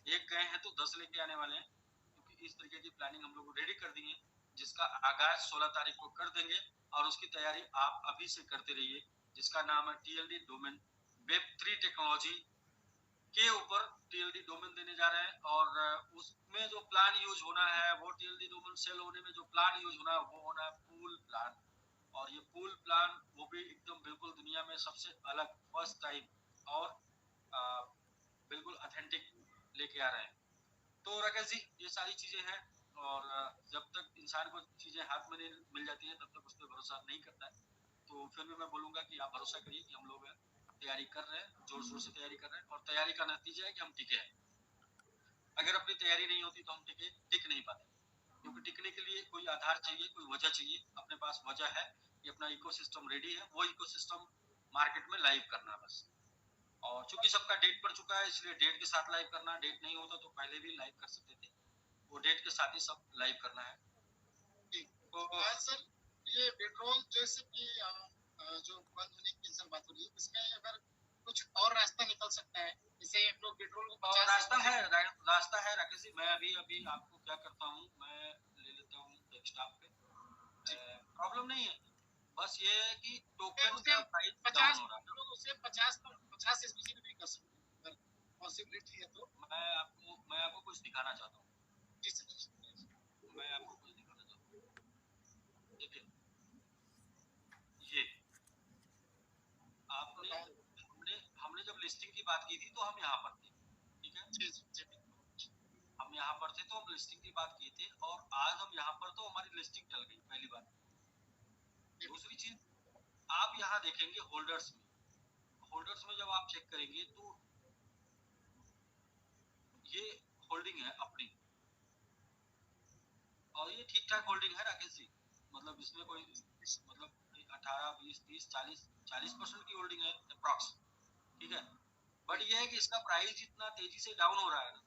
Speaker 2: एक गए हैं तो 10 लेके आने वाले हैं, क्योंकि इस तरीके की प्लानिंग हम लोग रेडी कर दी है, जिसका आगाज 16 तारीख को कर देंगे और उसकी तैयारी आप अभी से करते रहिए, जिसका नाम है TLD डोमेन वेब3 टेक्नोलॉजी के ऊपर TLD डोमेन देने जा रहे हैं। और उसमें जो प्लान यूज होना है, वो TLD डोमेन सेल होने में जो प्लान यूज होना है वो होना है पूल प्लान। और ये पूल प्लान वो भी एकदम बिल्कुल दुनिया में सबसे अलग फर्स्ट टाइम और बिल्कुल ऑथेंटिक लेके आ रहे हैं। तो राकेश जी ये सारी चीजें हैं, और जब तक इंसान को चीजें हाथ में नहीं मिल जाती हैं तब तक उस पर भरोसा नहीं करता है। तो फिर भी मैं बोलूंगा कि आप भरोसा करिए कि हम लोग तैयारी कर रहे हैं, जोर शोर से तैयारी कर रहे हैं, और तैयारी का नतीजा है कि हम टिके हैं। अगर अपनी तैयारी नहीं होती तो हम टिक नहीं पाते, क्योंकि टिकने के लिए कोई आधार चाहिए, कोई वजह चाहिए। अपने पास वजह है कि अपना इकोसिस्टम रेडी है, वो इकोसिस्टम मार्केट में लाइव करना बस। और चूंकि सबका डेट पड़ चुका है, इसलिए डेट के साथ लाइव करना, डेट नहीं होता तो पहले भी लाइव कर सकते थे, वो डेट के साथ ही सब लाइव करना है।
Speaker 1: तो सर ये पेट्रोल जैसे कि जो बंद होने की सर बात हो रही है, इसमें अगर कुछ और रास्ता निकल सकता है, जैसे हम लोग पेट्रोल को
Speaker 2: और रास्ता है राकेश जी। मैं अभी आपको क्या करता हूँ, मैं ले लेता हूँ डेस्कटॉप पे, प्रॉब्लम नहीं है, बस ये है कि टोकन का प्राइस डाउन हो रहा है।
Speaker 1: लोग उसे 50 SBC भी कर सकते हैं, अगर पॉसिबिलिटी है तो।
Speaker 2: मैं आपको कुछ दिखाना चाहता हूँ,
Speaker 1: जी सर,
Speaker 2: मैं आपको कुछ दिखाना चाहता हूँ। देखिए ये आपने हमने जब लिस्टिंग की बात की थी तो हम यहाँ पर थे, ठीक है।
Speaker 1: जी जी,
Speaker 2: हम यहाँ पर थे तो हम लिस्टिंग की बात की थी, और आज हम यहाँ पर तो हमारी लिस्टिंग टल गई, पहली बात। दूसरी चीज, आप यहाँ देखेंगे होल्डर्स में जब आप चेक करेंगे तो ये होल्डिंग है अपनी, और ये ठीक ठाक होल्डिंग है राकेश जी। मतलब इसमें कोई मतलब 18, 20, 30, 40% की होल्डिंग है अप्रॉक्स, ठीक है। बट ये है कि इसका प्राइस इतना तेजी से डाउन हो रहा है ना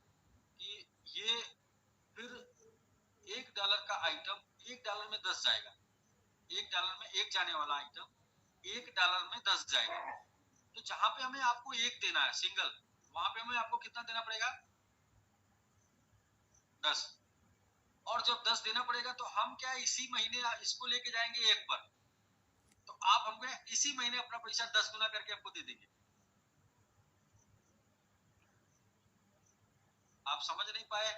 Speaker 2: कि ये फिर $1 का आइटम $1 में 10 जाएगा, $1 में एक जाने वाला आइटम $1 में 10 जाएगा। तो जहां पे हमें आपको एक देना है सिंगल, वहां पे हमें आपको कितना देना पड़ेगा? 10। और जब 10 देना पड़ेगा तो हम क्या इसी महीने इसको लेके जाएंगे एक पर, तो आप हमें इसी महीने अपना पैसा 10 गुना करके हमको दे देंगे। आप समझ नहीं पाए,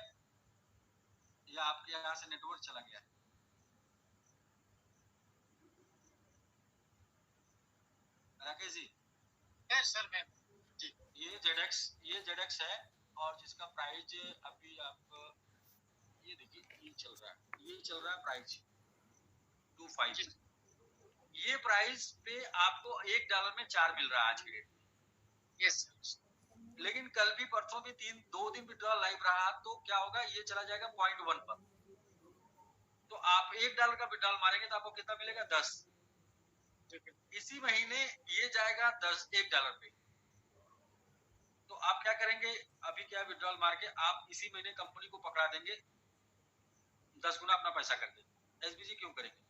Speaker 2: या आपके यहाँ से नेटवर्क चला गया? राकेश जी
Speaker 1: सर मैं जी,
Speaker 2: ये जेडेक्स है, और जिसका प्राइस अभी आप ये देखिए, ये चल रहा है प्राइस 25। ये प्राइस पे आपको $1 में 4 मिल रहा है आज के डेट में।
Speaker 1: Yes sir.
Speaker 2: लेकिन कल भी परसों भी 2 दिन विड्रॉल लाइव रहा, तो क्या होगा, ये चला जाएगा 0.1 पर। तो आप $1 का विड्रॉल मारेंगे तो आपको कितना मिलेगा? 10। इसी महीने ये जाएगा 10 $1 पे, तो आप क्या करेंगे, अभी क्या विड्रॉल मार के आप इसी महीने कंपनी को पकड़ा देंगे, 10 गुना अपना पैसा कर देंगे। एसबीसी क्यों करेंगे?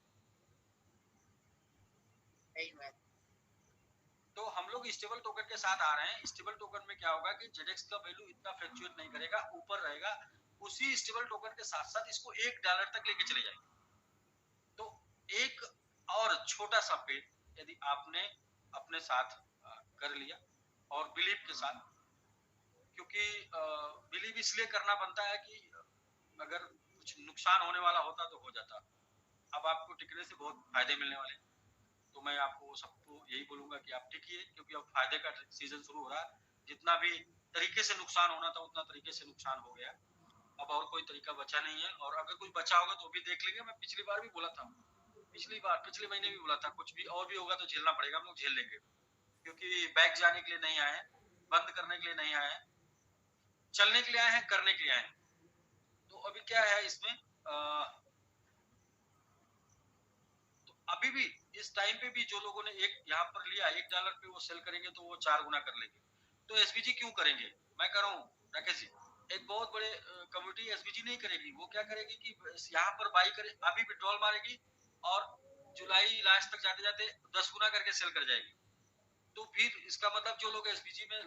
Speaker 2: तो हम लोग स्टेबल टोकन के साथ आ रहे हैं। स्टेबल टोकन में क्या होगा कि जेडेक्स का वैल्यू इतना फ्लक्चुएट नहीं करेगा, ऊपर रहेगा। उसी स्टेबल टोकन के साथ साथ इसको $1 तक लेके चले जाएंगे। तो एक और छोटा सा पे यदि आपने अपने साथ कर लिया, और बिलीव के साथ, क्योंकि बिलीव इसलिए करना बनता है कि अगर कुछ नुकसान होने वाला होता तो हो जाता। अब आपको टिकने से बहुत फायदे मिलने वाले हैं, तो मैं आपको सबको यही बोलूंगा कि आप टिकिए, क्योंकि अब फायदे का सीजन शुरू हो रहा है। जितना भी तरीके से नुकसान होना था उतना तरीके से नुकसान हो गया, अब और कोई तरीका बचा नहीं है। और अगर कुछ बचा होगा तो भी देख लेंगे। मैं पिछली बार भी बोला था, पिछले महीने भी बोला था, कुछ भी और भी होगा तो झेलना पड़ेगा, हम लोग झेल लेंगे, क्योंकि बैक जाने के लिए नहीं आए हैं, बंद करने के लिए नहीं आए हैं, चलने के लिए आए हैं, करने के लिए आए हैं। तो अभी क्या है इसमें, तो अभी भी इस टाइम पे भी जो लोगों ने एक यहाँ पर लिया $1 पे, वो सेल करेंगे तो वो 4 गुना कर लेंगे। तो एसबीजी क्यों करेंगे? मैं कह रहा हूँ राकेश जी, एक बहुत बड़े कम्युनिटी एसबीजी नहीं करेगी। वो क्या करेगी कि यहाँ पर बाई करे, अभी विड्रॉल मारेगी, और जुलाई लास्ट तक जाते जाते 10 गुना करके सेल कर जाएगी। तो फिर इसका मतलब जो लोग एसपीजी में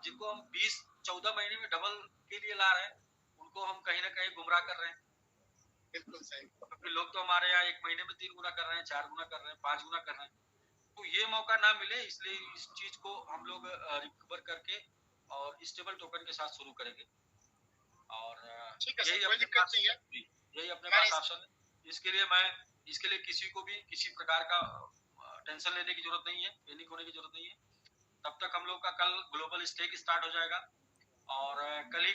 Speaker 2: जिनको हम 20-14 महीने में डबल के लिए ला रहे हैं, उनको हम कहीं ना कहीं गुमराह कर रहे हैं।
Speaker 1: बिल्कुल सही।
Speaker 2: क्योंकि लोग तो हमारे यहाँ 1 महीने में 3 गुना कर रहे हैं, 4 गुना कर रहे हैं, 5 गुना कर रहे हैं। तो ये मौका ना मिले, इसलिए इस चीज को हम लोग रिकवर करके और स्टेबल टोकन के साथ शुरू करेंगे। और
Speaker 1: ठीक है
Speaker 2: यही
Speaker 1: सर, कोई
Speaker 2: अपने
Speaker 1: दिक्कत
Speaker 2: पास
Speaker 1: नहीं है।
Speaker 2: यही अपने पास ऑप्शन है। इसके लिए किसी को भी किसी प्रकार का टेंशन लेने की जरूरत नहीं है, पैनिक होने की जरूरत नहीं है। तब तक हम लोग का कल ग्लोबल स्टेक स्टार्ट हो जाएगा और कल ही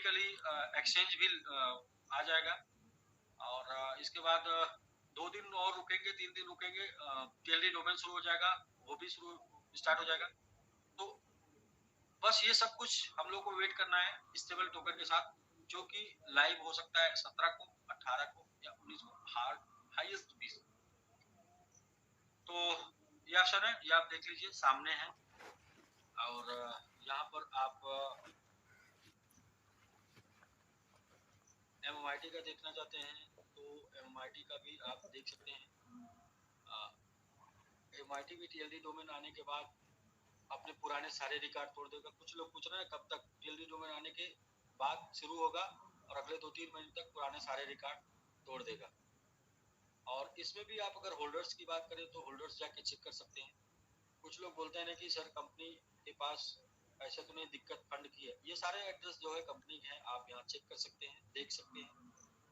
Speaker 2: एक्सचेंज भी आ जाएगा। और इसके बाद 2 दिन और रुकेंगे, 3 दिन रुकेंगे, टीएलडी डोमेन शुरू हो जाएगा, वो भी शुरू स्टार्ट हो जाएगा। तो बस ये सब कुछ हम लोग को वेट करना है स्टेबल टोकन के साथ, जो कि लाइव हो सकता है 17 को, 18 को या 19 को, हाईएस्ट 20। तो ये ऑप्शन है, ये आप देख लीजिए सामने है। और यहाँ पर आप एमएमआईटी का देखना चाहते हैं तो एमएमआईटी का भी आप देख सकते हैं। एमआईटी भी टीएलडी डोमेन आने के बाद अपने पुराने सारे रिकॉर्ड तोड़ देगा। कुछ लोग पूछ रहे हैं कब तक, टीएलडी डोमेन आने के बाद शुरू होगा और अगले 2-3 महीने तक पुराने सारे रिकॉर्ड तोड़ देगा। और इसमें भी आप अगर होल्डर्स की बात करें तो होल्डर्स जाके चेक कर सकते हैं। कुछ लोग बोलते हैं ना कि सर कंपनी के पास ऐसे तो नहीं, दिक्कत फंड की है। ये सारे एड्रेस जो है कंपनी के हैं, आप यहाँ चेक कर सकते हैं, देख सकते हैं।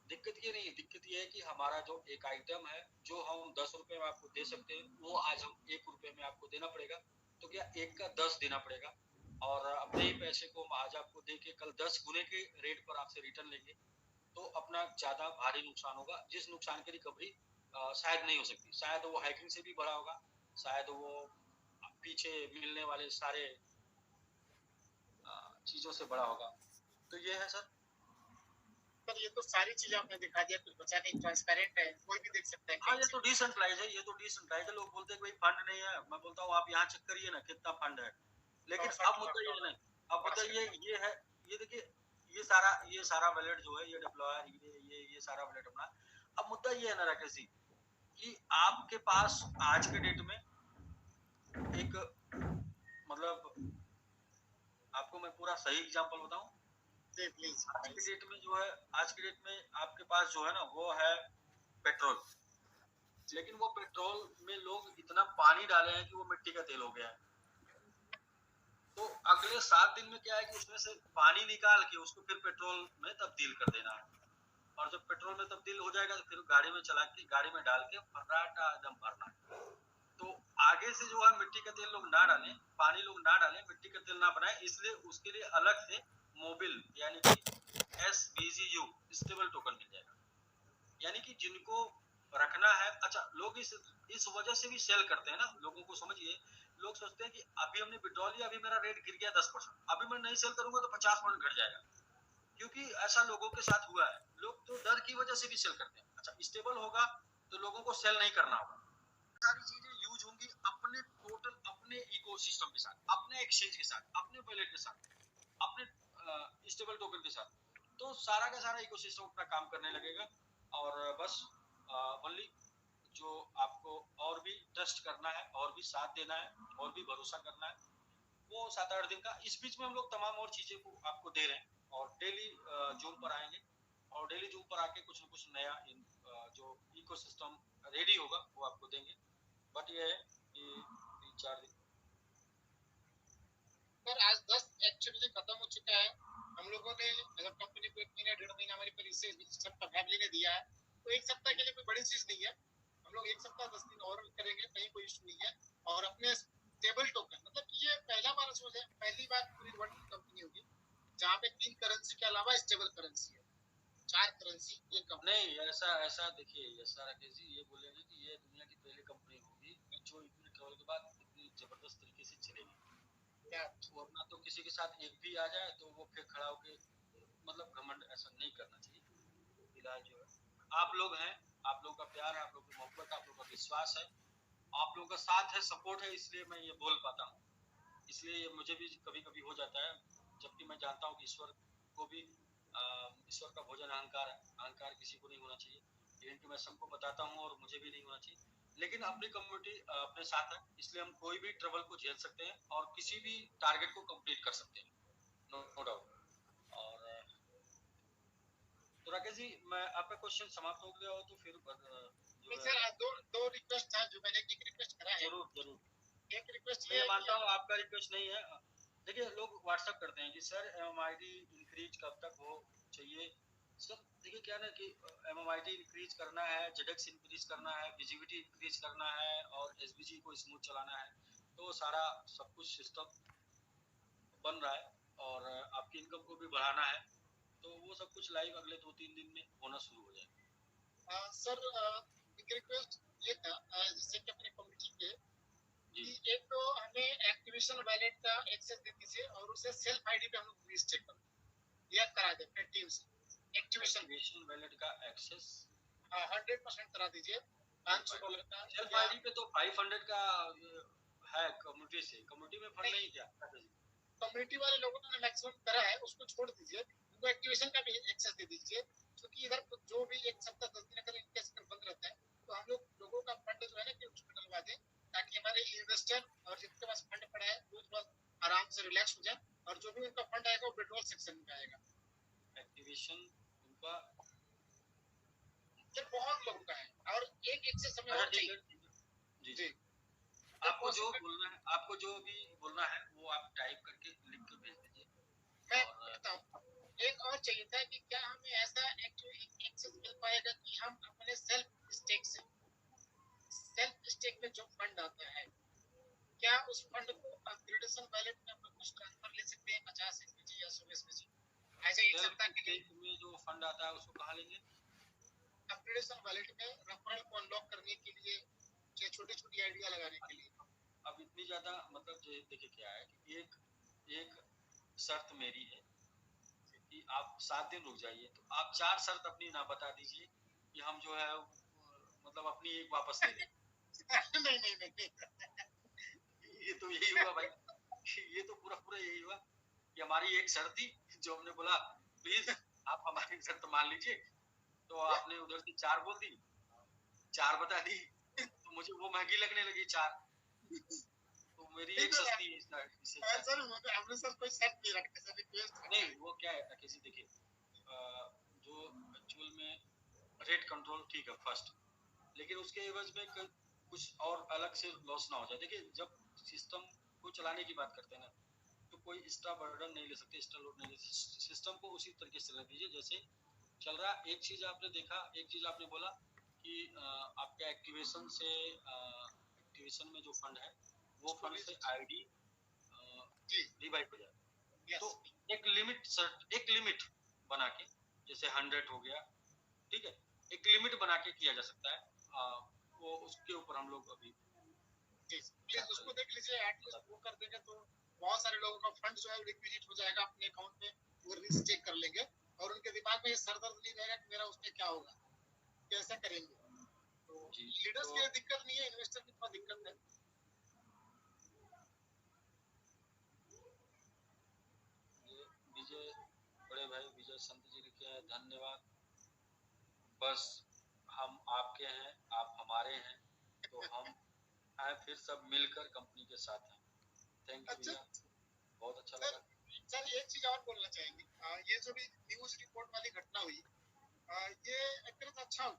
Speaker 2: दिक्कत ये नहीं है, दिक्कत ये है कि हमारा जो एक आइटम है जो हम 10 रुपए में आपको दे सकते हैं, वो आज हम 1 रुपए में आपको देना पड़ेगा। तो क्या 1 का 10 देना पड़ेगा और अपने ही पैसे को हम आज आपको दे के कल 10 गुने के रेट पर आपसे रिटर्न लेंगे, तो अपना ज्यादा भारी नुकसान होगा, जिस नुकसान की रिकवरी शायद नहीं हो सकती। शायद वो हैकिंग से भी बड़ा होगा, शायद वो पीछे मिलने वाले सारे चीजों से बड़ा होगा। तो ये है सर।
Speaker 1: सर ये तो सारी चीजें आपने दिखा दिया, कुछ बचा नहीं, ट्रांसपेरेंट है, कोई भी देख सकता है।
Speaker 2: हाँ, ये तो डिसेंट्रलाइज है, ये तो डिसेंट्रलाइज है। लोग बोलते हैं कि भाई फंड नहीं है, मैं बोलता हूँ आप यहाँ चेक करिए ना कितना फंड है। लेकिन अब मुद्दा ये नहीं, अब मुद्दा ये है, ये देखिए ये सारा वैलेट जो है, ये डिप्लॉयर, ये सारा वैलेट अपना। अब मुद्दा ये है ना राकेश जी, कि आपके पास आज के डेट में एक मतलब आपको मैं पूरा सही एग्जांपल बताऊं, आज के डेट में जो है, आज के डेट में आपके पास जो है ना वो है पेट्रोल। लेकिन वो पेट्रोल में लोग इतना पानी डाले हैं कि वो मिट्टी का तेल हो गया है। तो अगले 7 दिन में क्या है कि उसमें से पानी निकाल के उसको फिर पेट्रोल में तब्दील कर देना है। और जब पेट्रोल में तब्दील हो जाएगा तो फिर गाड़ी में चला के, गाड़ी में डाल के फर्राटा एकदम भरना है। तो आगे से जो है मिट्टी का तेल लोग ना डालें, पानी लोग ना डालें, मिट्टी का तेल ना बनाए, इसलिए उसके लिए अलग से मोबिल यानी कि SBGU स्टेबल टोकन मिल जाएगा। यानी कि जिनको रखना है, अच्छा लोग इस वजह से भी सेल करते हैं ना, लोगों को समझिए। लोग सोचते हैं कि अभी हमने विड्रॉ लिया, अभी मेरा रेट गिर गया 10%, अभी मैं नहीं सेल करूंगा तो 50% घट जाएगा। क्योंकि ऐसा लोगों के साथ हुआ है, लोग तो डर की वजह से भी सेल करते हैं। अच्छा स्टेबल होगा तो लोगों को सेल नहीं करना होगा, सारी चीजें यूज होंगी अपने टोटल, अपने इकोसिस्टम के साथ, अपने एक्सचेंज के साथ, अपने वॉलेट के साथ, अपने स्टेबल टोकन के साथ। तो सारा का सारा इकोसिस्टम अपना काम करने लगेगा। और बस ओनली जो आपको और भी ट्रस्ट करना है, और भी साथ देना है, और भी भरोसा करना है, वो 7-8 दिन का। इस बीच में हम लोग तमाम और चीजें को आपको दे रहे हैं और डेली जूम पर आएंगे और डेली जूम पर आके कुछ न कुछ नया जो इकोसिस्टम रेडी होगा वो आपको देंगे। बट ये है कि 3-4 दिन
Speaker 1: सर आज 10 एक्चुअली खत्म हो चुका है। हम लोगों ने मतलब कंपनी को 1 महीना 1.5 महीना हमारी परिचय सबका फैमिली ने दिया है, तो 1 सप्ताह के लिए कोई बड़ी चीज नहीं है। हम लोग 1 सप्ताह 10 दिन और करेंगे, कहीं कोई इशू नहीं है। और अपने स्टेबल टोकन मतलब कि ये पहला बार सोच है, पहली बार पूरी वर्ल्ड की कंपनी होगी जहाँ पे 3 करेंसी के अलावा स्टेबल करेंसी है, 4 करेंसी एक कंपनी।
Speaker 2: नहीं, ऐसा देखिए, ऐसा राकेश जी ये बोलेंगे कि ये दुनिया की पहली कंपनी होगी जो इतने ट्रैवल के बाद इतनी जबरदस्त तरीके से चलेगी। वरना तो किसी के साथ एक भी आ जाए तो वो फिर खड़ा होके मतलब घमंड ऐसा नहीं करना चाहिए। फिलहाल जो है आप लोग हैं, आप लोगों का प्यार है, आप लोगों की मोहब्बत है, आप लोगों का विश्वास है, आप लोगों का साथ है, सपोर्ट है, इसलिए मैं ये बोल पाता हूँ। इसलिए ये मुझे भी कभी कभी हो जाता है, जबकि मैं जानता हूँ कि ईश्वर को भी ईश्वर का भोजन अहंकार है, अहंकार किसी को नहीं होना चाहिए। इवन कि मैं सबको बताता हूँ और मुझे भी नहीं होना चाहिए। लेकिन अपनी कम्युनिटी अपने साथ है, इसलिए हम कोई भी ट्रबल को झेल सकते हैं और किसी भी टारगेट को कंप्लीट कर सकते हैं, नो डाउट। और तो राकेश जी, मैं आपका क्वेश्चन समाप्त हो गया हो तो फिर जो है
Speaker 1: सर दो रिक्वेस्ट था जो मैंने एक रिक्वेस्ट करा है।
Speaker 2: जरूर जरूर।
Speaker 1: एक रिक्वेस्ट
Speaker 2: मैं
Speaker 1: ये है
Speaker 2: मानता
Speaker 1: कि
Speaker 2: हूँ आपका रिक्वेस्ट नहीं है। देखिए लोग व्हाट्सएप करते हैं कि सर MMIT इंक्रीज कब तक हो चाहिए। सर देखिए क्या ना कि MMIT इंक्रीज करना है, जेडेक्स इंक्रीज करना है, विजिबिलिटी इंक्रीज करना है और SVG को स्मूथ चलाना है, तो सारा सब कुछ सिस्टम बन रहा है और आपकी इनकम को भी बढ़ाना है, तो वो सब कुछ लाइव अगले 2-3 दिन में होना शुरू हो जाएगा।
Speaker 1: सर एक रिक्वेस्ट ये था जिससे कि अपने कम्युनिटी के
Speaker 2: जी
Speaker 1: कि एक तो हमें एक्टिवेशन वैलेट का एक्सेस दे दीजिए और उसे सेल्फ आईडी पे हम लोग रिलीज चेक कर यह करा दे अपने टीम से
Speaker 2: एक्टिवेशन वैलेट का एक्सेस
Speaker 1: 100% करा दीजिए। $500 का
Speaker 2: सेल्फ
Speaker 1: या
Speaker 2: आईडी पे तो 500 का है कम्युनिटी से, कम्युनिटी में फंड नहीं क्या?
Speaker 1: कम्युनिटी वाले लोगों ने मैक्सिमम करा है, उसको छोड़ दीजिए, उनको एक्टिवेशन का भी एक्सेस दे दीजिए, क्योंकि इधर जो भी एक सप्ताह 10 दिन अगर इनकेस अगर बंद रहता है तो हम लोग लोगों का फंड जो है ना कि उसको डलवा दें, ताकि हमारे इन्वेस्टर और जिनके पास फंड पड़ा है वो थोड़ा आराम से रिलैक्स हो जाए और जो भी उनका फंड आएगा वो विड्रॉल सेक्शन में आएगा।
Speaker 2: एक्टिवेशन उनका
Speaker 1: ये बहुत लोगों का है और एक एक्सेस हमें
Speaker 2: अच्छा
Speaker 1: और
Speaker 2: ठीक है
Speaker 1: चाहिए।
Speaker 2: जी
Speaker 1: जी
Speaker 2: जी। आपको जो बोलना है, आपको जो भी बोलना है वो आप टाइप करके लिख के भेज दीजिए।
Speaker 1: मैं
Speaker 2: और
Speaker 1: कहता हूँ एक और चाहिए था कि क्या हमें ऐसा एक्सेस मिल पाएगा कि हम अपने सेल्फ स्टेक में जो फंड आता है क्या उस फंड को अपग्रेडेशन वैलेट में हम लोग कुछ ट्रांसफर ले सकते हैं 50 एसपीजी या 100 एसपीजी ऐसे एक सप्ताह के लिए
Speaker 2: में जो फंड आता है उसको कहाँ लेंगे?
Speaker 1: अपग्रेडेशन वैलेट में रेफरल को अनलॉक करने के लिए या छोटी छोटी आइडिया लगाने के लिए।
Speaker 2: अब इतनी ज्यादा मतलब देखिए क्या है कि एक शर्त मेरी है कि आप 7 दिन रुक जाइए, तो आप 4 शर्त अपनी ना बता दीजिए कि हम जो है मतलब अपनी एक वापस ले लें।
Speaker 1: नहीं नहीं नहीं
Speaker 2: ये तो यही हुआ भाई, ये तो पूरा पूरा यही हुआ कि हमारी एक शर्त थी जो हमने बोला प्लीज आप हमारी शर्त मान लीजिए, तो आपने उधर से 4 बोल दी, 4 बता दी, तो मुझे वो महंगी लगने लगी 4, तो मेरी एक सस्ती है
Speaker 1: सर हमने सर कोई शर्त नहीं रखते सर रिक्वेस्ट
Speaker 2: नहीं। वो क्या है राकेश जी, देखिए जो एक्चुअल में रेट कंट्रोल ठीक है फर्स्ट, लेकिन उसके एवज में कुछ और अलग से लॉस ना हो जाए। देखिए जब सिस्टम को चलाने की बात करते हैं ना, तो कोई एक्स्ट्रा बर्डन नहीं ले सकते, एक्स्ट्रा लोड नहीं ले सकते, सिस्टम को उसी तरीके से चलने दीजिए जैसे चल रहा। एक चीज आपने देखा, एक चीज आपने बोला कि आपका एक्टिवेशन से एक्टिवेशन में जो फंड है वो फंड से आईडी रिवाइव हो जाए, तो एक लिमिट बना के जैसे 100 हो गया, ठीक है, एक लिमिट बना के किया जा सकता है। वो उसके ऊपर हम लोग अभी
Speaker 1: प्लीज उसको देख लीजिए, एटलीस्ट वो कर देंगे तो बहुत सारे लोगों का फंड जो है रिक्विजिट हो जाएगा अपने अकाउंट में, वो रिस्क चेक कर लेंगे और उनके दिमाग में ये सरदर्द नहीं रहेगा कि मेरा उसमें क्या होगा, कैसे करेंगे। तो लीडर्स के लिए दिक्कत नहीं है, इन्वेस्टर की थोड़ा दिक्कत है।
Speaker 2: विजय बड़े भाई विजय संत जी लिखे हैं, धन्यवाद, बस हम आपके हैं आप हमारे हैं, तो हम आए फिर सब मिलकर कंपनी के साथ हैं। थैंक यू भैया, बहुत अच्छा लगा।
Speaker 1: सर एक चीज और बोलना चाहेंगे, ये जो भी न्यूज रिपोर्ट वाली घटना हुई ये एक तरह से अच्छा हुआ,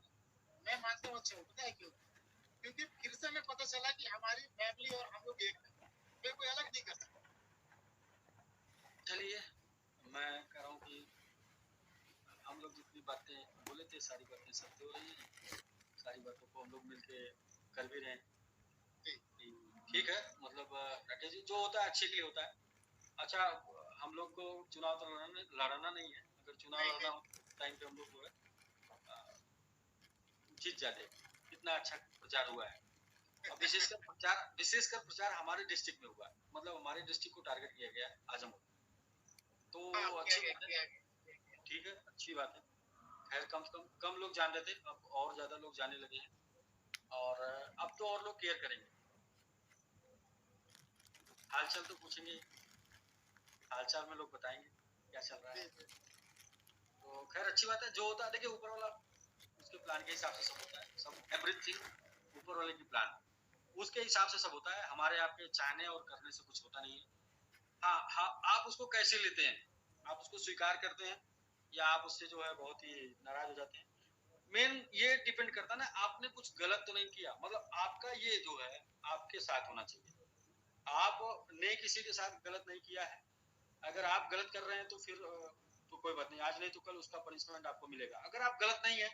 Speaker 1: मैं मानता हूँ अच्छा हुआ, पता है क्यों? क्योंकि फिर से हमें पता चला कि हमारी फैमिली और हम लोग एक है, हमें कोई अलग नहीं कर सकता।
Speaker 2: चलिए मैं कह रहा हूँ कि हम लोग जितनी बातें बोले थे सारी बातें सत्य हो रही हैं, सारी बातों को हम लोग मिलके कर भी रहे हैं। ठीक है, मतलब राकेश जी जो होता है अच्छे के लिए होता है। अच्छा हम लोग को चुनाव तो लड़ना नहीं है, अगर चुनाव लड़ना हो टाइम पे हम लोग जो है जीत जाते। कितना अच्छा प्रचार हुआ है, और विशेषकर प्रचार हमारे डिस्ट्रिक्ट में हुआ है, मतलब हमारे डिस्ट्रिक्ट को टारगेट किया गया है आजमगढ़, तो अच्छी बात है, ठीक है अच्छी बात है। खैर कम लोग जान रहे थे, अब और ज्यादा लोग जाने लगे हैं, और अब तो और लोग केयर करेंगे, हालचाल तो पूछेंगे, हालचाल में लोग बताएंगे क्या चल रहा है। तो खैर अच्छी बात है, जो होता है देखिए ऊपर वाला उसके प्लान के हिसाब से सब होता है, सब एवरीथिंग ऊपर वाले की प्लान, उसके हिसाब से सब होता है। हमारे आपके चाहने और करने से कुछ होता नहीं है। हाँ हाँ, आप उसको कैसे लेते हैं, आप उसको स्वीकार करते हैं या आप उससे जो है बहुत ही नाराज हो जाते हैं। मेन ये डिपेंड करता है ना, आपने कुछ गलत तो नहीं किया, मतलब आपका ये जो है आपके साथ होना चाहिए। आपने किसी के साथ गलत नहीं किया है, अगर आप गलत कर रहे हैं तो फिर तो कोई बात नहीं, आज नहीं तो कल उसका पनिशमेंट आपको मिलेगा। अगर आप गलत नहीं है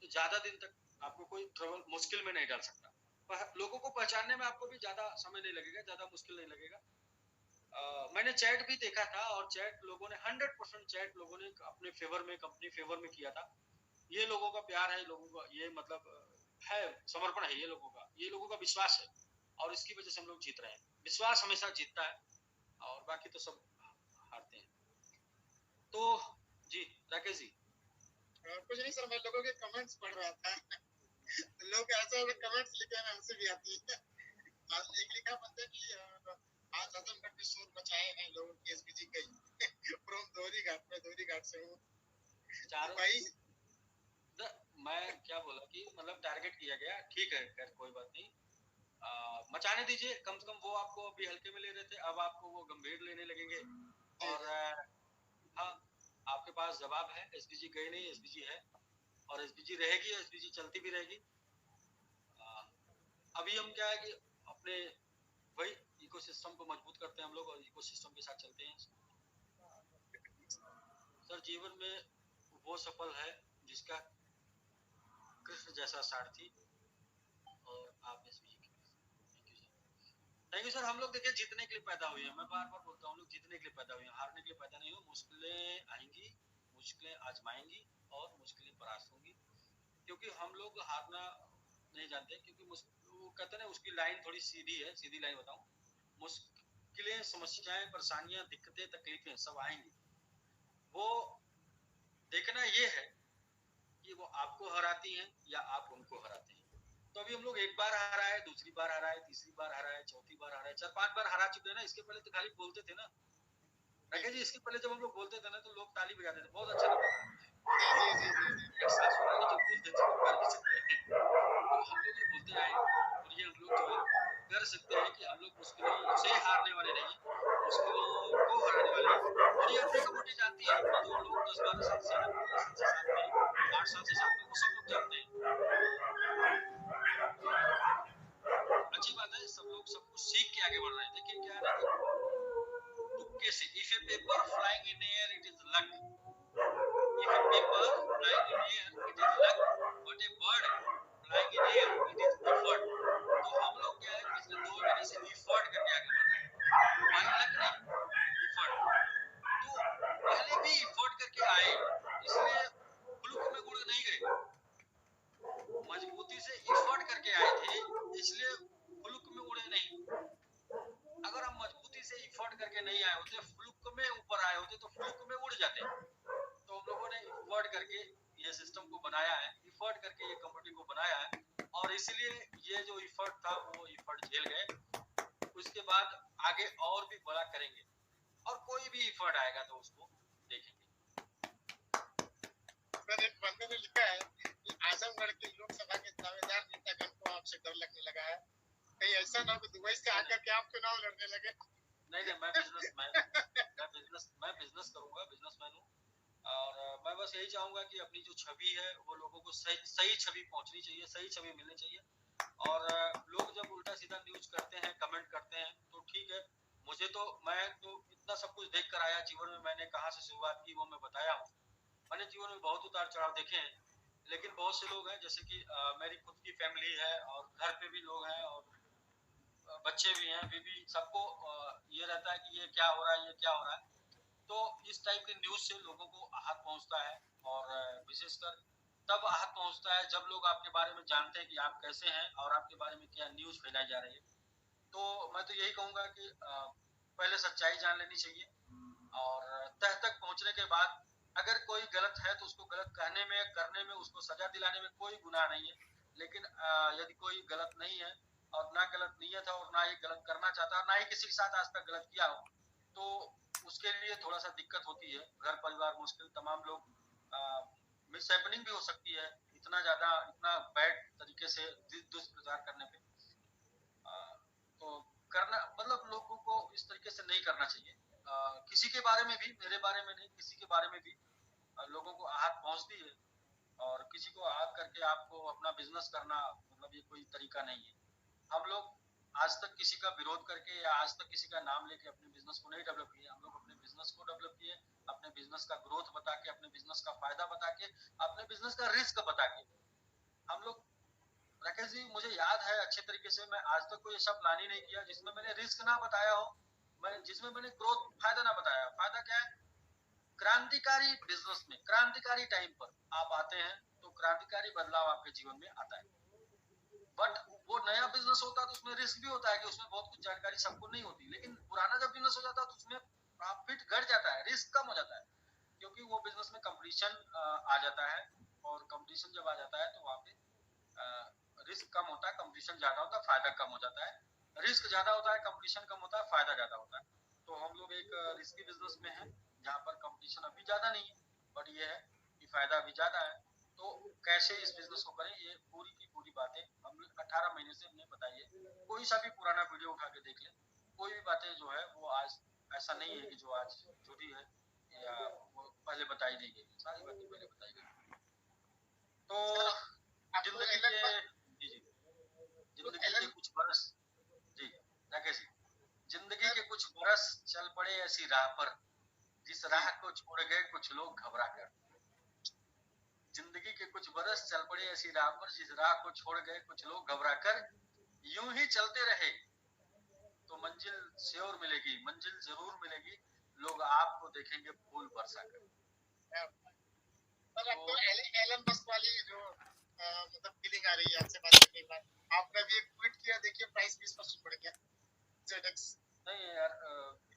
Speaker 2: तो ज्यादा दिन तक आपको कोई ट्रबल मुश्किल में नहीं डाल सकता। लोगों को पहचानने में आपको भी ज्यादा समय नहीं लगेगा, ज्यादा मुश्किल नहीं लगेगा। मैंने चैट भी देखा था और चैट लोगों ने 100% चैट लोगों ने अपने फेवर में, कंपनी फेवर में किया था। ये लोगों का प्यार है, लोगों का ये मतलब है, समर्पण है, ये लोगों का विश्वास है और इसकी वजह से हम लोग जीत रहे हैं। विश्वास हमेशा जीतता है और बाकी तो सब हारते हैं। तो जी राकेश जी।
Speaker 1: कुछ नहीं सर, मैं लोगों के कमेंट्स पढ़ रहा था। लोग ऐसे कमेंट्स लिखे हैं, हंसी भी आती है। आज एक लिखा बंदे की आज आजमगढ़ में शोर मचाए हैं लोगों की एसपीजी गई फ्रॉम दोहरी घाट में, दोहरी घाट से हूँ
Speaker 2: चारों
Speaker 1: भाई।
Speaker 2: मैं क्या बोला कि मतलब टारगेट किया गया, ठीक है, खैर कोई बात नहीं, मचाने दीजिए। कम से कम वो आपको अभी हल्के में ले रहे थे, अब आपको वो गंभीर लेने लगेंगे। और हाँ, आपके पास जवाब है, एसपीजी गई नहीं, एसपीजी है और एसपीजी रहेगी, एसपीजी चलती भी रहेगी। अभी हम क्या है कि अपने वही इकोसिस्टम को मजबूत करते हैं हम लोग और इकोसिस्टम के साथ चलते हैं। सर जीवन में वो सफल है जिसका कृष्ण जैसा सारथी और आप एसपीजी। Thank you sir. हम लोग देखिए जीतने के लिए पैदा हुए हैं, मैं बार बार बोलता हूँ, हम लोग जीतने के लिए पैदा हुए हैं, हारने के लिए पैदा नहीं हो। मुश्किलें आएंगी, मुश्किलें आजमाएंगी और मुश्किलें परास्त होंगी, क्योंकि हम लोग हारना नहीं जानते। क्योंकि वो कहते हैं ना, उसकी लाइन थोड़ी सीधी है, सीधी लाइन बताऊं, मुश्किलें, समस्याएं, परेशानियां, दिक्कतें, तकलीफें सब आएंगी। वो देखना ये है कि वो आपको हराती हैं या आप उनको हराते हैं। तो अभी हम लोग एक बार हारा है, दूसरी बार हारा है, तीसरी बार हारा है, चौथी बार हारा है, 4-5 बार हरा चुके हैं ना। इसके पहले तो खाली बोलते थे ना राकेश जी, इसके पहले जब हम लोग बोलते थे ना तो लोग ताली बजाते थे, बहुत अच्छा लगता था। एहसास हो रहा है कि जो बोलते थे वो कर भी सकते हैं। तो हम लोग ये बोलते आए और ये हम लोग जो है कर सकते हैं कि हम लोग मुश्किलों से हारने वाले नहीं, मुश्किलों को हराने वाले हैं। और ये अपनी कम्युनिटी जानती है कि जो लोग 10-12 साल से, 15 साल से साथ में, 8 साल से साथ में, वो सब लोग जानते हैं। अच्छी बात है, सब लोग सब कुछ सीख के आगे बढ़ रहे हैं। देखिए क्या है ना कि तुक्के से, if A paper flying in air it is luck, if A paper flying in air it is luck, but A bird flying in air it is effort. तो हम लोग क्या है, पिछले 2 महीने से एफर्ट करके आगे बढ़ रहे हैं, बाई लक नहीं, एफर्ट। तो पहले भी एफर्ट करके आए, इसलिए फ्लूक में उड़ नहीं गए, मजबूती से एफर्ट करके आए थे, इसलिए फ्लूक में उड़े नहीं। अगर हम मजबूती से एफर्ट करके नहीं आए होते, फ्लूक में ऊपर आए होते तो फ्लूक में उड़ जाते। तो हम लोगों ने एफर्ट करके ये सिस्टम को बनाया है, एफर्ट करके ये कंपनी को बनाया है और इसलिए ये जो एफर्ट था वो एफर्ट झेल गए। उसके बाद आगे और भी बड़ा करेंगे और कोई भी एफर्ट आएगा तो उसको देखेंगे।
Speaker 1: सर एक बंदे ने लिखा है कि आजमगढ़ के लोकसभा के दावेदार नेतागण को आपसे डर लगने लगा है, कहीं ऐसा ना हो कि दुबई से आकर के आप चुनाव लड़ने लगे।
Speaker 2: नहीं, मैं बिजनेस करूंगा, बिजनेसमैन हूँ और मैं बस यही चाहूंगा कि अपनी जो छवि है वो लोगों को सही छवि पहुंचनी चाहिए, सही छवि मिलनी चाहिए। और लोग जब उल्टा सीधा न्यूज करते हैं, कमेंट करते हैं तो ठीक है, मुझे तो, मैं तो इतना सब कुछ देख कर आया जीवन में, मैंने कहाँ से शुरुआत की वो मैं बताया हूँ। मैंने जीवन में बहुत उतार चढ़ाव देखे हैं, लेकिन बहुत से लोग हैं, जैसे कि मेरी खुद की फैमिली है और घर पे भी लोग हैं और बच्चे भी हैं, बीवी, सबको ये रहता है कि ये क्या हो रहा है, ये क्या हो रहा है। तो इस टाइप के न्यूज से लोगों को आहत पहुंचता है और विशेषकर तब आहत पहुंचता है जब लोग आपके बारे में जानते हैं कि आप कैसे हैं और आपके बारे में क्या न्यूज फैलाई जा रही है। तो मैं तो यही कहूंगा कि पहले सच्चाई जान लेनी चाहिए और तह तक पहुंचने के बाद अगर कोई गलत है तो उसको गलत कहने में, करने में, उसको सजा दिलाने में कोई गुनाह नहीं है। लेकिन यदि कोई गलत नहीं है और ना गलत नीयत है और ना ही गलत करना चाहता है, ना ही किसी के साथ आज तक गलत किया हो, तो उसके लिए थोड़ा सा दिक्कत होती है। घर परिवार मुश्किल, तमाम लोग मिसहैपनिंग भी हो सकती है, इतना ज्यादा इतना बैड तरीके से दुष्प्रचार करने पे तो करना मतलब लोगों को इस तरीके से नहीं करना चाहिए। किसी के बारे में भी, मेरे बारे में नहीं, किसी के बारे में भी लोगों को आहत पहुंचती है, और किसी को आहत करके आपको अपना बिजनेस करना मतलब ये कोई तरीका नहीं है। हम लोग आज तक किसी का विरोध करके या आज तक किसी का नाम लेके अपने बिजनेस को नहीं डेवलप किए। हम लोग अपने बिजनेस को डेवलप किए, अपने बिजनेस का ग्रोथ बता के, अपने बिजनेस का फायदा बता के, अपने बिजनेस का रिस्क बता के। हम लोग, राकेश जी मुझे याद है अच्छे तरीके से, मैं आज तक कोई ऐसा प्लान ही नहीं किया जिसमें मैंने रिस्क ना बताया हो, जिसमें मैंने ग्रोथ फायदा ना बताया। फायदा क्या है? क्रांतिकारी बिजनेस में क्रांतिकारी टाइम पर आप आते हैं तो क्रांतिकारी बदलाव आपके जीवन में आता है। बट वो नया बिजनेस होता है तो उसमें रिस्क भी होता है कि उसमें बहुत कुछ जानकारी सबको नहीं होती। लेकिन पुराना जब बिजनेस हो जाता है तो उसमें प्रॉफिट घट जाता है, रिस्क कम हो जाता है, क्योंकि वो बिजनेस में कंपटीशन आ जाता है। और कंपटीशन जब आ जाता है तो वहाँ पे रिस्क कम होता है, कंपटीशन ज्यादा होता है, फायदा कम हो जाता है। रिस्क ज्यादा होता है, कंपटीशन कम होता है, फायदा ज्यादा होता है। तो हम लोग एक रिस्की बिजनेस में है जहाँ पर कंपटीशन अभी ज्यादा नहीं है, बट ये है कि फायदा अभी ज्यादा है। तो कैसे इस बिजनेस को करें, ये पूरी की पूरी बातें हम लोग 18 महीने से हमने बताई है। कोई सा भी पुराना वीडियो उठा के देख ले, कोई भी बातें जो है वो आज ऐसा नहीं है कि जो आज जुड़ी है या वो पहले बताई नहीं गई, सारी बातें पहले बताई गई। तो
Speaker 1: आपको
Speaker 2: जिंदगी
Speaker 1: एलन
Speaker 2: के जी जी जिंदगी के कुछ बरस जी राकेश जी, जिंदगी के कुछ बरस चल पड़े ऐसी राह पर जिस राह को छोड़ गए कुछ लोग घबरा कर। जिंदगी के कुछ बरस चल पड़े ऐसी राह पर जिस राह को छोड़ गए कुछ लोग घबरा कर। यूं ही चलते रहे तो मंजिल श्योर मिलेगी, मंजिल जरूर मिलेगी, लोग आपको देखेंगे फूल बरसा कर।
Speaker 1: पर आपको
Speaker 2: तो
Speaker 1: एलन मस्क वाली जो मतलब फीलिंग आ रही है आपसे बात करने के बाद। आपने अभी एक ट्वीट किया, देखिए प्राइस 20% बढ़ गया जेडेक्स।
Speaker 2: नहीं यार,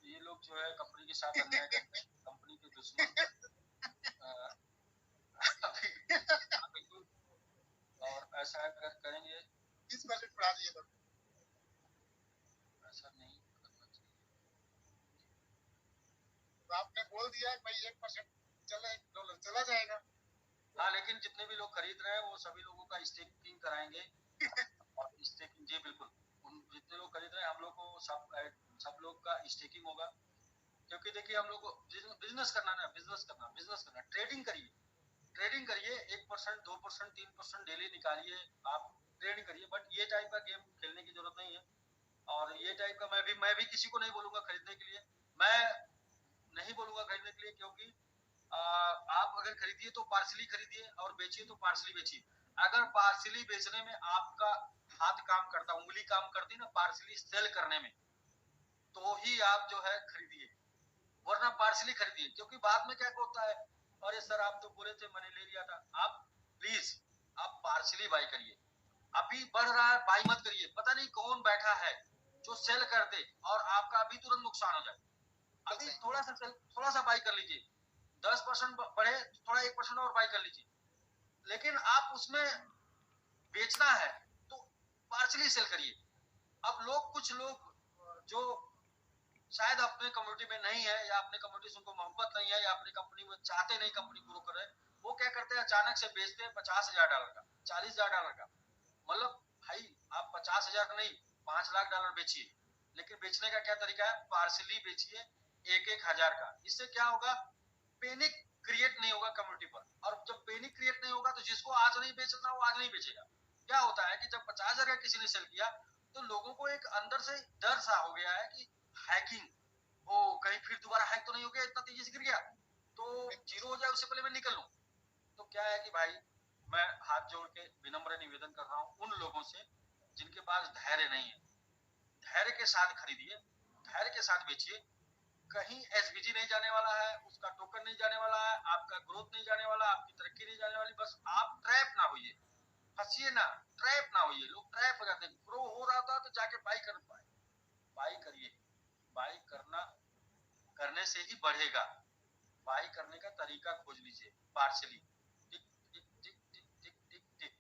Speaker 2: ये लोग जो है कंपनी के साथ अन्याय करते हैं, कंपनी के दुश्मन अभी अभी और ऐसा अगर करेंगे
Speaker 1: 20% बढ़ा दिए लोग।
Speaker 2: ऐसा नहीं करना चाहिए।
Speaker 1: तो आपने बोल दिया भाई 1% चला, $1 चला जाएगा।
Speaker 2: हाँ, लेकिन जितने भी लोग खरीद रहे हैं वो सभी लोगों का स्टेकिंग कराएंगे। और स्टेकिंग जी बिल्कुल, उन जितने लोग खरीद रहे हैं हम लोग को सब लोग का स्टेकिंग होगा। क्योंकि देखिए हम लोग को बिजनेस करना ना, बिजनेस करना, ट्रेडिंग करिए, ट्रेडिंग करिए, 1%, 2%, 3% डेली निकालिए, आप ट्रेडिंग करिए। बट ये टाइप का गेम खेलने की जरूरत नहीं है। और ये टाइप का मैं भी किसी को नहीं बोलूंगा खरीदने के लिए। मैं नहीं बोलूंगा खरीदने के लिए, क्योंकि आप अगर खरीदिए तो पार्सली खरीदिए और बेचिए तो पार्सली बेचिए। अगर पार्सली बेचने में आपका हाथ काम करता, उंगली काम करती ना पार्सली सेल करने में, तो ही आप जो है खरीदिए, वरना पार्सली खरीदिए। क्योंकि बाद में क्या होता है, अरे सर आप तो बोले थे मैंने ले लिया था। आप प्लीज आप पार्सली बाई करिए। अभी बढ़ रहा है बाई मत करिए, पता नहीं कौन बैठा है जो सेल कर दे और आपका अभी तुरंत नुकसान हो जाए। अभी थोड़ा सा बाई कर लीजिए, 10% बढ़े थोड़ा 1% और बाई कर लीजिए। लेकिन आप उसमें बेचना है तो पार्सली सेल करिए। अब कुछ लोग जो शायद अपने कम्युनिटी में नहीं है, या अपने कम्युनिटी से उनको मोहब्बत नहीं है, या अपनी कंपनी में चाहते नहीं कंपनी ग्रो करे, वो क्या करते हैं अचानक से बेचते हैं $50,000 का, $40,000 का। मतलब भाई आप 50,000 का नहीं, $5,00,000 बेचिए। लेकिन बेचने का क्या तरीका है, पार्सली बेचिए 1,000 का। इससे क्या होगा, पैनिक क्रिएट नहीं होगा कम्युनिटी पर। और जब पैनिक क्रिएट नहीं होगा तो जिसको आज नहीं बेचना वो आज नहीं बेचेगा। क्या होता है कि जब 50,000 का किसी ने सेल किया तो लोगों को एक अंदर से डर सा हो गया है कि हैकिंग, वो कहीं फिर दोबारा हैक तो नहीं हो गया, इतना तेजी से गिर गया तो जीरो हो जाए उससे पहले मैं निकल लूं। तो क्या है कि भाई मैं हाथ जोड़ के विनम्र निवेदन कर रहा हूं उन लोगों से जिनके पास धैर्य नहीं है, धैर्य के साथ खरीदिए, धैर्य के साथ बेचिए। कहीं एसबीजी नहीं जाने वाला है, उसका टोकन नहीं जाने वाला है, आपका ग्रोथ नहीं जाने वाला, आपकी तरक्की नहीं जाने वाली। बस आप ट्रैप ना होइए, फंसिए ना, ट्रैप ना होइए। लोग ट्रैप हो जाते हैं, ग्रो हो रहा था तो जाके बाई कर पाए। बाई करिए, बाई करने से ही बढ़ेगा। बाई करने का तरीका खोज लीजिए, पार्सली टिक टिक टिक टिक टिक टिक टिक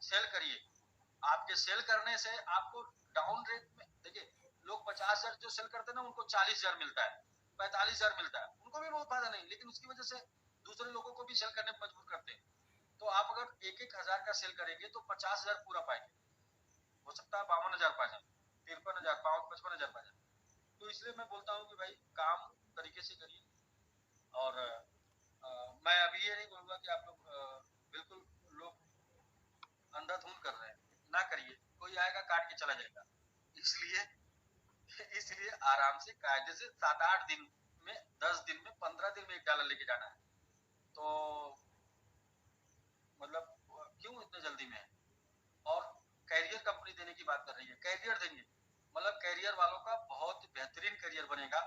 Speaker 2: सेल करिए। आपके सेल करने से आपको डाउन रेट में देखिए, लोग 50,000 जो सेल करते हैं ना उनको 40,000 मिलता है, 45,000 मिलता है, उनको भी बहुत फायदा नहीं, लेकिन उसकी वजह से दूसरे लोगों को भी सेल करने में मजबूर करते हैं। तो आप अगर 1,000 का सेल करेंगे तो 50,000 पूरा पाएंगे, हो सकता है 52,000 पा जाए, 53,000 पाओ, 55,000 पा जाए। तो इसलिए मैं बोलता हूँ कि भाई काम तरीके से करिए। और मैं अभी ये नहीं बोलूंगा कि आप लोग बिल्कुल लोग अंधाधुंध कर रहे हैं, ना करिए, कोई आएगा काट के चला जाएगा। इसलिए इसलिए आराम से कायदे से 7-8 दिन में, 10 दिन में, 15 दिन में एक डॉलर लेके जाना है। तो मतलब क्यों इतने जल्दी में है? और कैरियर कंपनी देने की बात कर रही है, कैरियर देंगे, मतलब कैरियर वालों का बहुत बेहतरीन कैरियर बनेगा,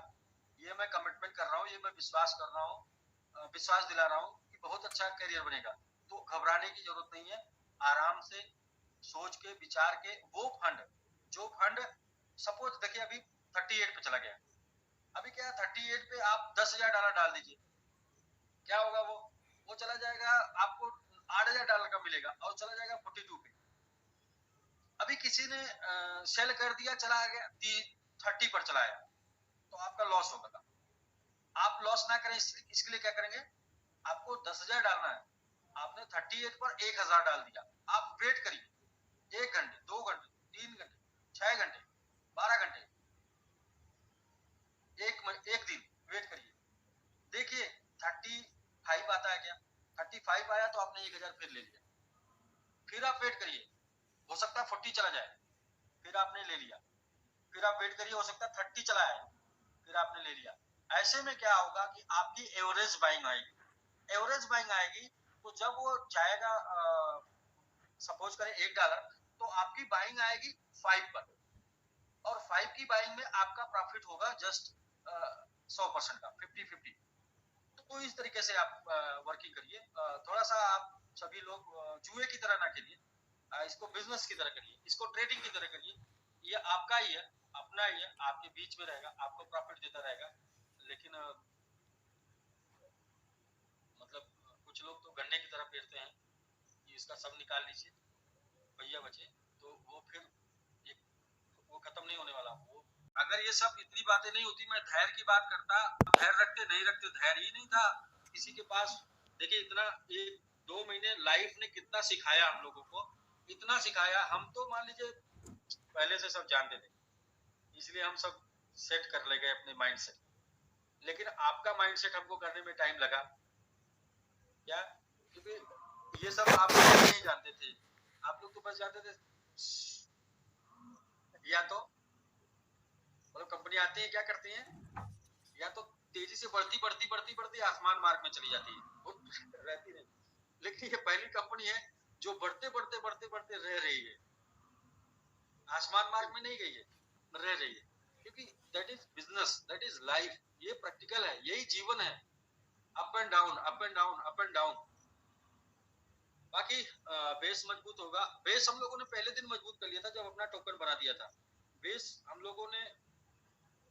Speaker 2: ये मैं कमिटमेंट कर रहा हूँ, ये मैं विश्वास कर रहा हूँ, विश्वास दिला रहा हूँ कि बहुत अच्छा कैरियर बनेगा। तो घबराने की जरूरत नहीं है, आराम से सोच के विचार के वो फंड, जो फंड सपोज देखिए अभी 38 पे चला गया, अभी क्या 38 पे आप 10,000 डॉलर डाल दीजिए, क्या होगा? वो चला जाएगा, आपको 8,000 डॉलर का मिलेगा और चला जाएगा 42 पे। अभी किसी ने सेल कर दिया, चला गया 30 पर चला आया, तो आपका लॉस होगा। आप लॉस ना करें, इसके लिए क्या करेंगे? आपको 10,000 डालना है, आपने 38 पर 1,000 डाल दिया, आप वेट करिए 1 घंटे, 2 घंटे, 3 घंटे, 6 घंटे, 12 घंटे, एक दिन वेट करिए, देखिए 35 आता है क्या? 35 आया तो आपने 1,000 फिर ले लिया, फिर आप वेट करिए, हो सकता है 40 चला जाए, फिर आपने ले लिया, फिर आप वेट करिए, हो सकता है 30 चला आए, फिर आपने ले लिया। ऐसे में क्या होगा कि आपकी एवरेज बाइंग आएगी, एवरेज बाइंग आएगी, तो जब वो जाएगा सपोज करें $1, तो आपकी बाइंग आएगी 5 पर, और 5 की बाइंग में आपका प्रॉफिट होगा जस्ट 100% का, 50-50। तो इस तरीके से आप वर्किंग करिए। थोड़ा सा आप सभी लोग जुए की तरह ना खेलिए, इसको बिजनेस की तरह करिए, इसको ट्रेडिंग की तरह करिए। ये आपका ही है, अपना ही है, आपके बीच में रहेगा, आपको प्रॉफिट देता रहेगा। लेकिन मतलब कुछ लोग तो गन्ने की तरह पेरते हैं कि इसका सब निकाल लीजिए, भैया बचे, तो वो फिर एक, वो खत्म नहीं होने वाला। वो अगर ये सब इतनी बातें नहीं होती, मैं धैर्य की बात करता, धैर्य रखते नहीं रखते, धैर्य ही नहीं था किसी के पास। देखिए इतना 1-2 महीने लाइफ ने कितना सिखाया हम लोगों को, इतना सिखाया, हम तो मान लीजिए पहले से सब जानते थे, इसलिए हम सब सेट कर ले गए अपने माइंड सेट। लेकिन आपका माइंड सेट हमको करने में टाइम लगा, क्या? क्योंकि ये सब आप लोग नहीं जानते थे, आप लोग तो बस जानते थे या तो मतलब कंपनी आती है क्या करती है, या तो तेजी से बढ़ती बढ़ती बढ़ती बढ़ती आसमान मार्ग में चली जाती है, वो रहती नहीं। लेकिन ये पहली कंपनी है जो बढ़ते बढ़ते बढ़ते बढ़ते रह रही है, आसमान मार्ग में नहीं गई है, रह रही है, क्योंकि that is business, that is life, ये प्रैक्टिकल है, यही जीवन है, up and down, up and down, up and down. बाकी बेस मजबूत होगा, बेस हम लोगों ने पहले दिन मजबूत कर लिया था जब अपना टोकन बना दिया था, बेस हम लोगों ने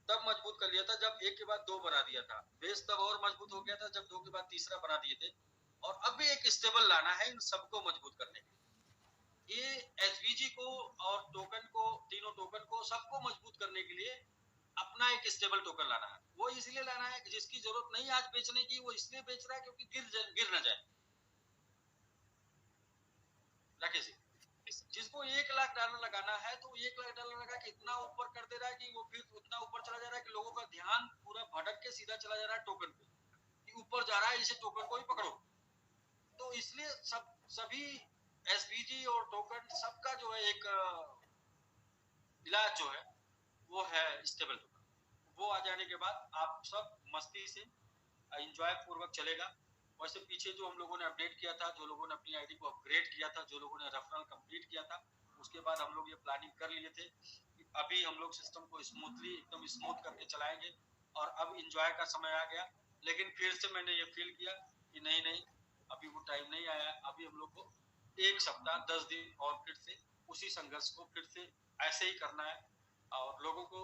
Speaker 2: तब मजबूत कर लिया था जब एक के बाद 2 बना दिया था, बेस तब और मजबूत हो गया था जब 2 के बाद तीसरा बना दिए थे। और अब भी एक स्टेबल लाना है इन सबको मजबूत करने के लिए, ये एसवीजी को और टोकन को, तीनों टोकन को सबको मजबूत करने के लिए अपना एक स्टेबल टोकन लाना है। वो इसलिए लाना है कि जिसकी जरूरत नहीं आज बेचने की, वो इसलिए बेच रहा है क्योंकि गिर न जाए। राकेश जी, जिसको $1,00,000 लगाना है तो $1,00,000 लगा के इतना ऊपर कर दे रहा है कि वो फिर उतना ऊपर चला जा रहा है कि लोगों का ध्यान पूरा भटक के सीधा चला जा रहा है टोकन पे, कि ऊपर जा रहा है, इसे टोकन को ही पकड़ो। तो इसलिए सभी एसवीजी और टोकन सबका जो है एक इलाज जो है वो है स्टेबल टोकन। वो आ जाने के बाद आप सब मस्ती से एंजॉय पूर्वक चलेगा। वैसे पीछे जो हम लोगों ने अपडेट किया था, जो लोगों ने अपनी आईडी को अपग्रेड किया था, जो लोगों ने रेफरल कंप्लीट किया था, उसके बाद हम लोग ये प्लानिंग कर लिए थे कि अभी हम लोग सिस्टम को स्मूथली एकदम स्मूथ करके चलाएंगे और अब एंजॉय का समय आ गया। लेकिन फिर से मैंने ये फील किया कि नहीं नहीं, अभी वो टाइम नहीं आया, अभी हम लोग को 1 सप्ताह 10 दिन और फिर से उसी संघर्ष को फिर से ऐसे ही करना है और लोगों को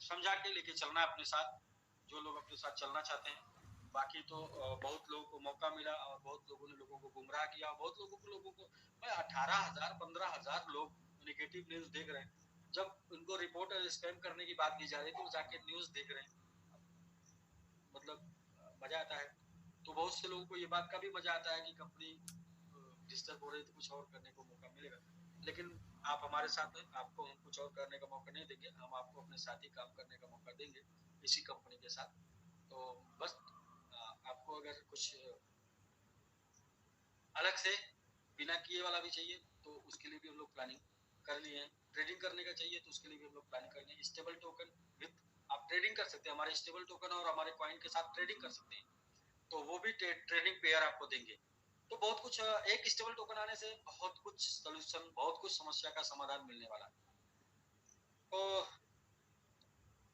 Speaker 2: समझा के लेके चलना है अपने साथ, जो लोग अपने साथ चलना चाहते हैं। बाकी तो बहुत लोगों को मौका मिला और बहुत लोगों ने लोगों को गुमराह किया, बहुत लोगों को भाई 18,000 15,000 लोग नेगेटिव न्यूज देख रहे हैं, जब उनको रिपोर्ट स्पैम करने की बात की जा रही है तो जाके न्यूज देख रहे हैं, मतलब मजा आता है। तो बहुत बहुत से लोगों को ये बात का भी मजा आता है कि कंपनी डिस्टर्ब हो रही तो कुछ और करने को मौका मिलेगा, लेकिन आप हमारे साथ हैं, आपको हम कुछ और करने का मौका नहीं देंगे, हम आपको अपने साथ ही काम करने का मौका देंगे इसी कंपनी के साथ। तो बस आपको अगर कुछ अलग से बिना किए वाला भी चाहिए तो उसके लिए भी हम लोग प्लानिंग कर लिए हैं। ट्रेडिंग करने का चाहिए तो उसके लिए भी हम लोग प्लानिंग कर लिए हैं। स्टेबल टोकन विथ आप ट्रेडिंग कर सकते हैं, हमारे स्टेबल टोकन और हमारे कॉइन के साथ ट्रेडिंग कर सकते हैं, तो वो भी ट्रेडिंग पेयर आपको देंगे। तो बहुत कुछ एक स्टेबल टोकन आने से बहुत कुछ सोल्यूशन, बहुत कुछ समस्या का समाधान मिलने वाला है। तो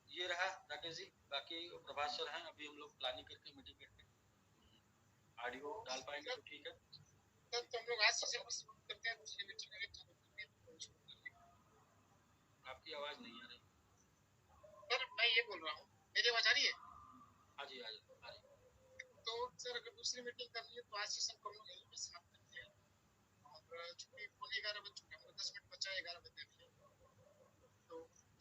Speaker 2: ये रहा राकेश जी, बाकी प्रभास सर हैं, अभी हम लोग प्लानिंग करके मीटिंग करके ऑडियो डाल पाएंगे तो ठीक है।
Speaker 1: तब तो हम लोग आज से शुरू करते हैं, दूसरी मीटिंग में
Speaker 2: आपकी आवाज नहीं आ रही
Speaker 1: सर। मैं ये बोल रहा हूँ, मेरी आवाज आ रही है?
Speaker 2: हाँ जी, आ रही।
Speaker 1: तो सर अगर दूसरी मीटिंग करनी है तो आज से हम लोग यहीं पे समाप्त करते हैं, और छुट्टी 11:15 बज चुके हैं, 10 मिनट बचा है 11 बजे।